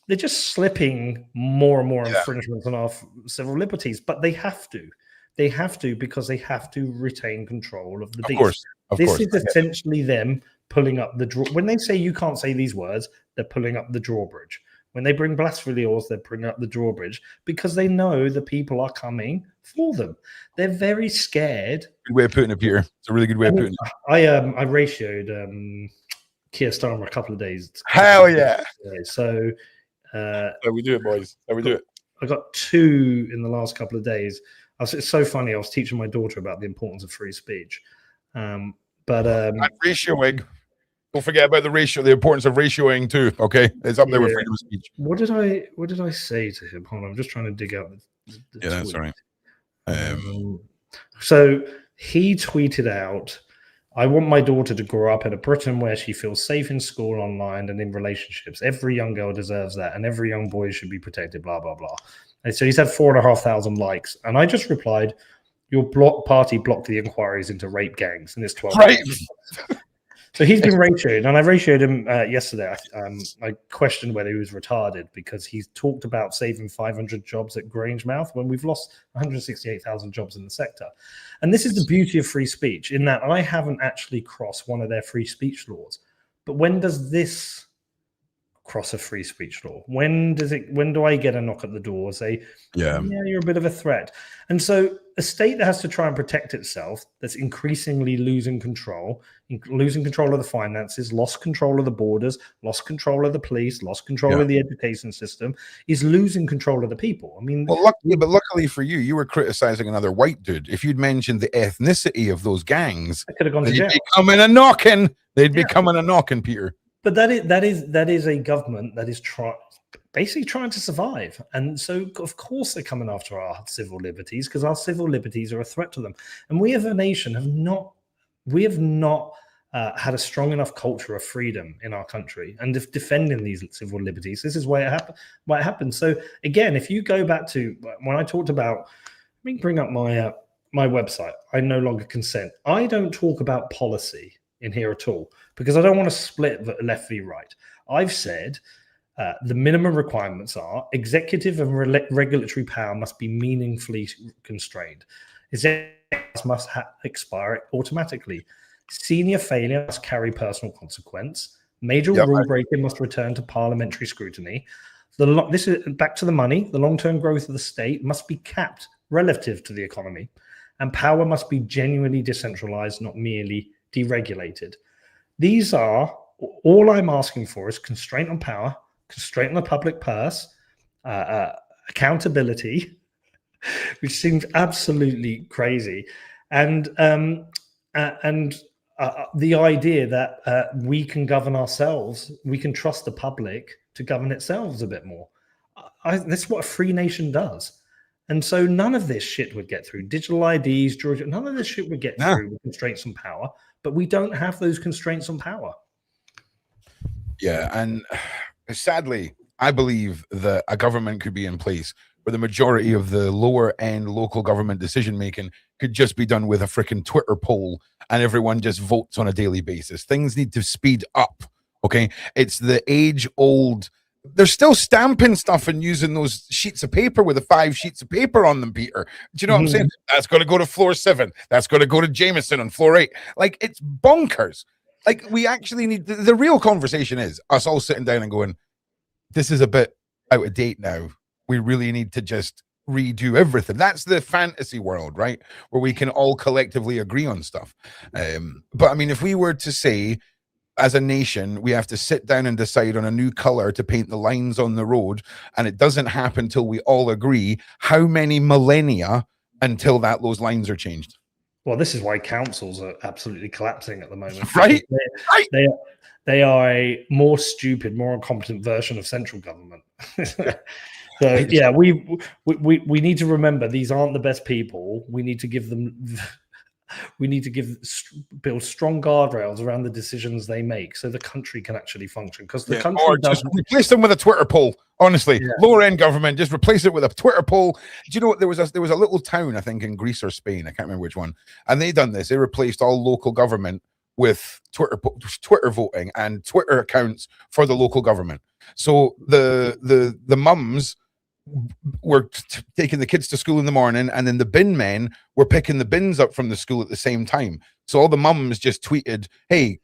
They're just slipping more and more infringements on our civil liberties, but they have to. They have to, because they have to retain control of the beast. This is essentially them pulling up the draw. When they say you can't say these words, they're pulling up the drawbridge. When they bring blasphemy laws, they're bringing up the drawbridge because they know the people are coming for them. They're very scared. Good way of putting it, Peter. It's a really good way of putting it. I ratioed Keir Starmer a couple of days. Hell yeah! So how we do it, boys. How we do it. I got 2 in the last couple of days. It's so funny. I was teaching my daughter about the importance of free speech. And ratioing. Don't forget about the importance of ratioing too. Okay, it's up there with freedom of speech. What did I say to him? Hold on, I'm just trying to dig out the that's all right. So he tweeted out, "I want my daughter to grow up in a Britain where she feels safe in school, online, and in relationships. Every young girl deserves that, and every young boy should be protected." Blah blah blah. And so he's had 4,500 likes, and I just replied, "Your party blocked the inquiries into rape gangs, and it's 12." Right. So he's been ratioed, and I ratioed him yesterday. I questioned whether he was retarded because he's talked about saving 500 jobs at Grangemouth when we've lost 168,000 jobs in the sector. And this is the beauty of free speech, in that I haven't actually crossed one of their free speech laws. But when does this cross a free speech law? When do I get a knock at the door, say, yeah, you're a bit of a threat? And so a state that has to try and protect itself, that's increasingly losing control of the finances, lost control of the borders, lost control of the police, lost control of the education system, is losing control of the people. I mean, well, luckily for you, you were criticizing another white dude. If you'd mentioned the ethnicity of those gangs, I could have gone to jail. They'd be coming and knocking. They'd be coming and knocking, Peter. But that is a government that is basically trying to survive, and so of course they're coming after our civil liberties, because our civil liberties are a threat to them. And we as a nation have not had a strong enough culture of freedom in our country and of defending these civil liberties. This is why it happened. So again, if you go back to when I talked about, let me bring up my website. I no longer consent. I don't talk about policy in here at all, because I don't want to split the left v right. I've said the minimum requirements are executive and regulatory power must be meaningfully constrained. Executives must expire automatically. Senior failure must carry personal consequence. Major rule breaking must return to parliamentary scrutiny. This is back to the money. The long-term growth of the state must be capped relative to the economy, and power must be genuinely decentralized, not merely deregulated. These are all I'm asking for is constraint on power, constraint on the public purse, accountability, which seems absolutely crazy, and the idea that we can govern ourselves, we can trust the public to govern itself a bit more. That's what a free nation does. And so none of this shit would get through. Digital IDs, Georgia, none of this shit would get through with constraints on power, but we don't have those constraints on power. Yeah, and sadly, I believe that a government could be in place where the majority of the lower end local government decision making could just be done with a freaking Twitter poll and everyone just votes on a daily basis. Things need to speed up. Okay, it's the age old. They're still stamping stuff and using those sheets of paper with the 5 sheets of paper on them, Peter. Do you know what I'm saying? That's going to go to floor 7. That's going to go to Jameson on floor 8. Like, it's bonkers. Like, we actually need the real conversation is us all sitting down and going, this is a bit out of date now. We really need to just redo everything. That's the fantasy world, right? Where we can all collectively agree on stuff. But I mean, if we were to say, as a nation, we have to sit down and decide on a new color to paint the lines on the road, and it doesn't happen till we all agree, how many millennia until those lines are changed? Well, this is why councils are absolutely collapsing at the moment. Right? They are a more stupid, more incompetent version of central government. So yeah, we need to remember these aren't the best people. We need to give them We need to build strong guardrails around the decisions they make, so the country can actually function. Because the country or just replace them with a Twitter poll. Honestly, lower end government, just replace it with a Twitter poll. Do you know what? There was a little town, I think, in Greece or Spain, I can't remember which one, and they done this. They replaced all local government with Twitter voting and Twitter accounts for the local government. So the mums were taking the kids to school in the morning, and then the bin men were picking the bins up from the school at the same time. So all the mums just tweeted, hey,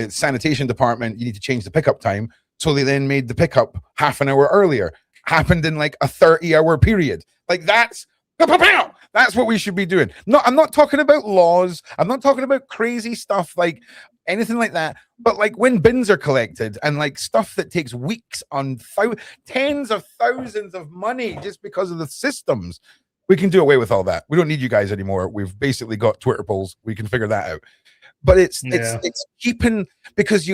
sanitation department, you need to change the pickup time. So they then made the pickup half an hour earlier. Happened in like a 30-hour period. Like that's what we should be doing. I'm not talking about laws. I'm not talking about crazy stuff like anything like that. But like when bins are collected and like stuff that takes weeks on tens of thousands of money just because of the systems, we can do away with all that. We don't need you guys anymore. We've basically got Twitter polls. We can figure that out. But it's keeping, because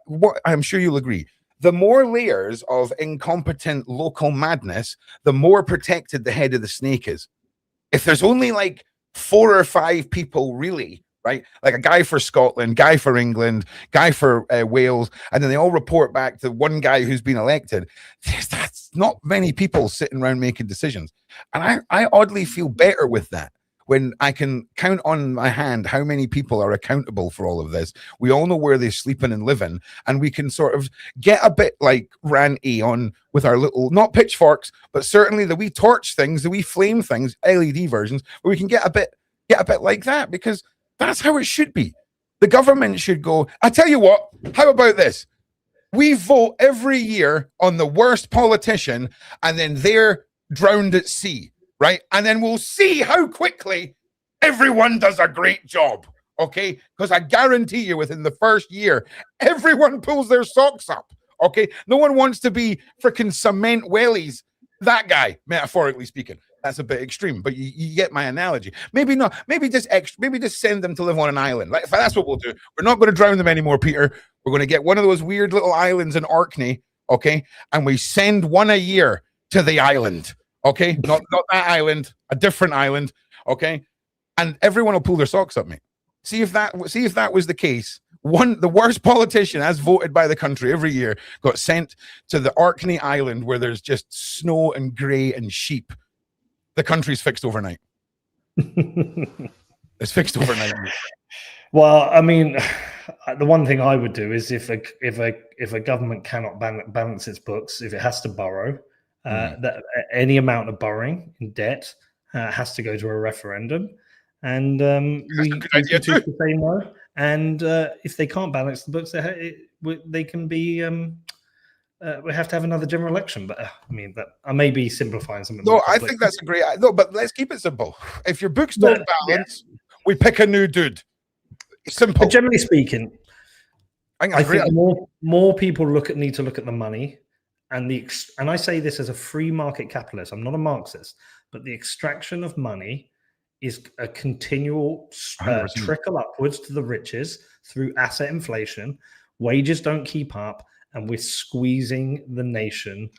what I'm sure you'll agree, the more layers of incompetent local madness, the more protected the head of the snake is. If there's only like 4 or 5 people really, right? Like a guy for Scotland, guy for England, guy for Wales, and then they all report back to one guy who's been elected. That's not many people sitting around making decisions. And I oddly feel better with that, when I can count on my hand how many people are accountable for all of this. We all know where they're sleeping and living, and we can sort of get a bit like ranty on with our little, not pitchforks, but certainly the wee torch things, the wee flame things, LED versions, where we can get a bit like that, because that's how it should be. The government should go, I tell you what, how about this? We vote every year on the worst politician, and then they're drowned at sea. Right? And then we'll see how quickly everyone does a great job. Okay? Because I guarantee you within the first year, everyone pulls their socks up. Okay? No one wants to be freaking cement wellies. That guy, metaphorically speaking. That's a bit extreme, but you get my analogy. Maybe not. Maybe just send them to live on an island. Like, that's what we'll do. We're not going to drown them anymore, Peter. We're going to get one of those weird little islands in Orkney, okay? And we send one a year to the island. Okay, not that island, a different island. Okay, and everyone will pull their socks up, mate. See if that was the case. The worst politician, as voted by the country every year, got sent to the Orkney Island where there's just snow and grey and sheep. The country's fixed overnight. It's fixed overnight. Well, I mean, the one thing I would do is if a government cannot balance its books, if it has to borrow. That any amount of borrowing in debt has to go to a referendum, and we choose to say no. And if they can't balance the books, they can be. We have to have another general election. But I mean, that I may be simplifying something. No, I think that's a great. No, but let's keep it simple. If your books don't balance, we pick a new dude. Simple. But generally speaking, I think more people need to look at the money. And I say this as a free market capitalist. I'm not a Marxist, but the extraction of money is a continual trickle upwards to the riches through asset inflation. Wages don't keep up, and we're squeezing the nation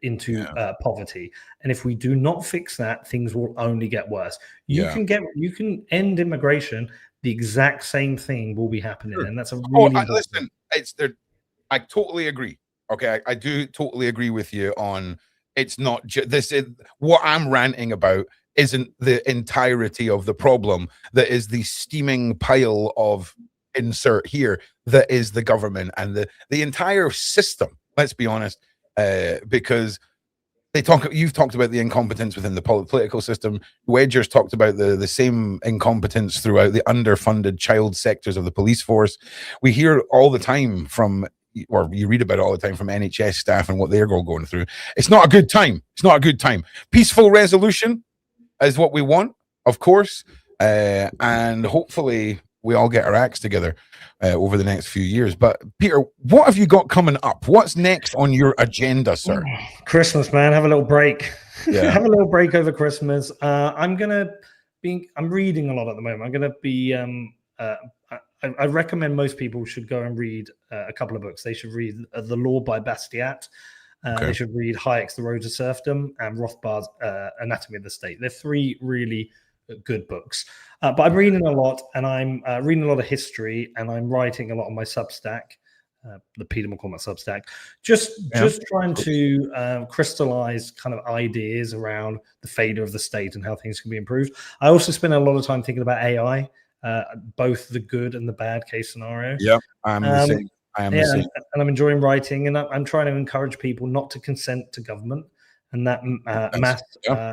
into poverty. And if we do not fix that, things will only get worse. You can end immigration. The exact same thing will be happening, and that's a really listen. I totally agree. Okay, I do totally agree with you on it's not this is what I'm ranting about isn't the entirety of the problem. That is the steaming pile of insert here that is the government and the entire system. Let's be honest, because you've talked about the incompetence within the political system. Wedger's talked about the same incompetence throughout the underfunded child sectors of the police force. We hear all the time or you read about it all the time from NHS staff and what they're all going through. It's not a good time. It's not a good time. Peaceful resolution is what we want, of course. And hopefully we all get our acts together over the next few years. But Peter, what have you got coming up? What's next on your agenda, sir? Christmas, man. Have a little break. Yeah. Have a little break over Christmas. I'm reading a lot at the moment. I'm going to be, I recommend most people should go and read a couple of books. They should read The Law by Bastiat. They should read Hayek's The Road to Serfdom and Rothbard's Anatomy of the State. They're 3 really good books. But I'm reading a lot, and I'm reading a lot of history, and I'm writing a lot on my Substack, the Peter McCormack Substack, just trying to crystallize kind of ideas around the failure of the state and how things can be improved. I also spend a lot of time thinking about AI, both the good and the bad case scenario. Yeah, I'm the same. I am the same. And I'm enjoying writing, and I'm trying to encourage people not to consent to government, and that mass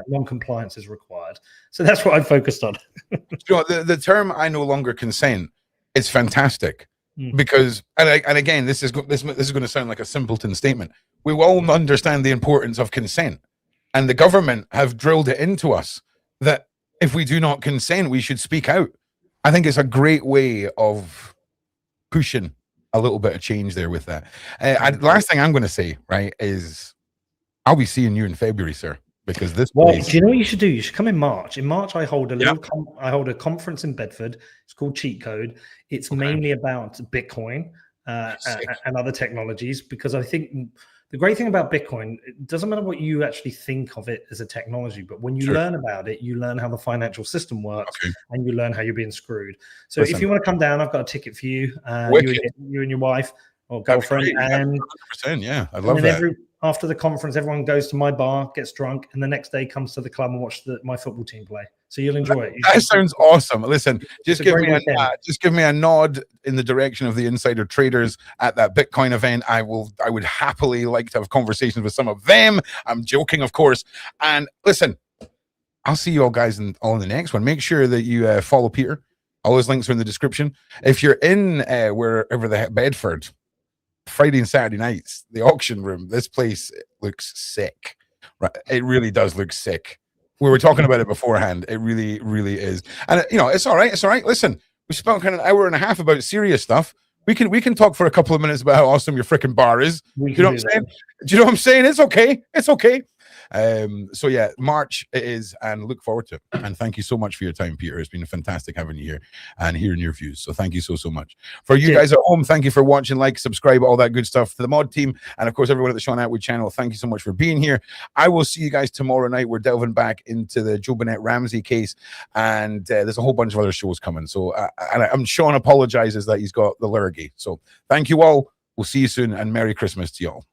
non-compliance is required. So that's what I'm focused on. The term "I no longer consent" is fantastic because, and again, this is going to sound like a simpleton statement. We all understand the importance of consent, and the government have drilled it into us that if we do not consent, we should speak out. I think it's a great way of pushing a little bit of change there with that. Last thing I'm going to say, right, is I'll be seeing you in February, sir, because this place... Do you know what you should do? You should come in March. In March, I hold a conference in Bedford. It's called Cheat Code. It's mainly about Bitcoin and other technologies, because I think the great thing about Bitcoin, it doesn't matter what you actually think of it as a technology, but when you learn about it, you learn how the financial system works, and you learn how you're being screwed. So if you want to come down, I've got a ticket for you, you and your wife or girlfriend. And 100%, yeah, I'd love that. After the conference, everyone goes to my bar, gets drunk, and the next day comes to the club and watch my football team play. So you'll enjoy it. That sounds awesome. Listen, just give me a nod in the direction of the insider traders at that Bitcoin event. I would happily like to have conversations with some of them. I'm joking, of course. And listen, I'll see you all guys on the next one. Make sure that you follow Peter. All his links are in the description. If you're in wherever the heck, Bedford, Friday and Saturday nights, the auction room, this place looks sick. Right, it really does look sick. We were talking about it beforehand. It really, really is. And it's all right. It's all right. Listen, we spent kind of an hour and a half about serious stuff. We can talk for a couple of minutes about how awesome your freaking bar is. Do you know what I'm saying? Do you know what I'm saying? It's okay. It's okay. So yeah, March it is, and look forward to it. And thank you so much for your time, Peter. It's been fantastic having you here and hearing your views. So thank you so much. For you guys at home, thank you for watching, like, subscribe, all that good stuff. To the mod team, and of course everyone at the Shaun Attwood channel, thank you so much for being here. I will see you guys tomorrow night. We're delving back into the Joe Burnett Ramsey case, and there's a whole bunch of other shows coming. So I'm Shaun apologizes that he's got the lurgy. So thank you all. We'll see you soon, and Merry Christmas to you all.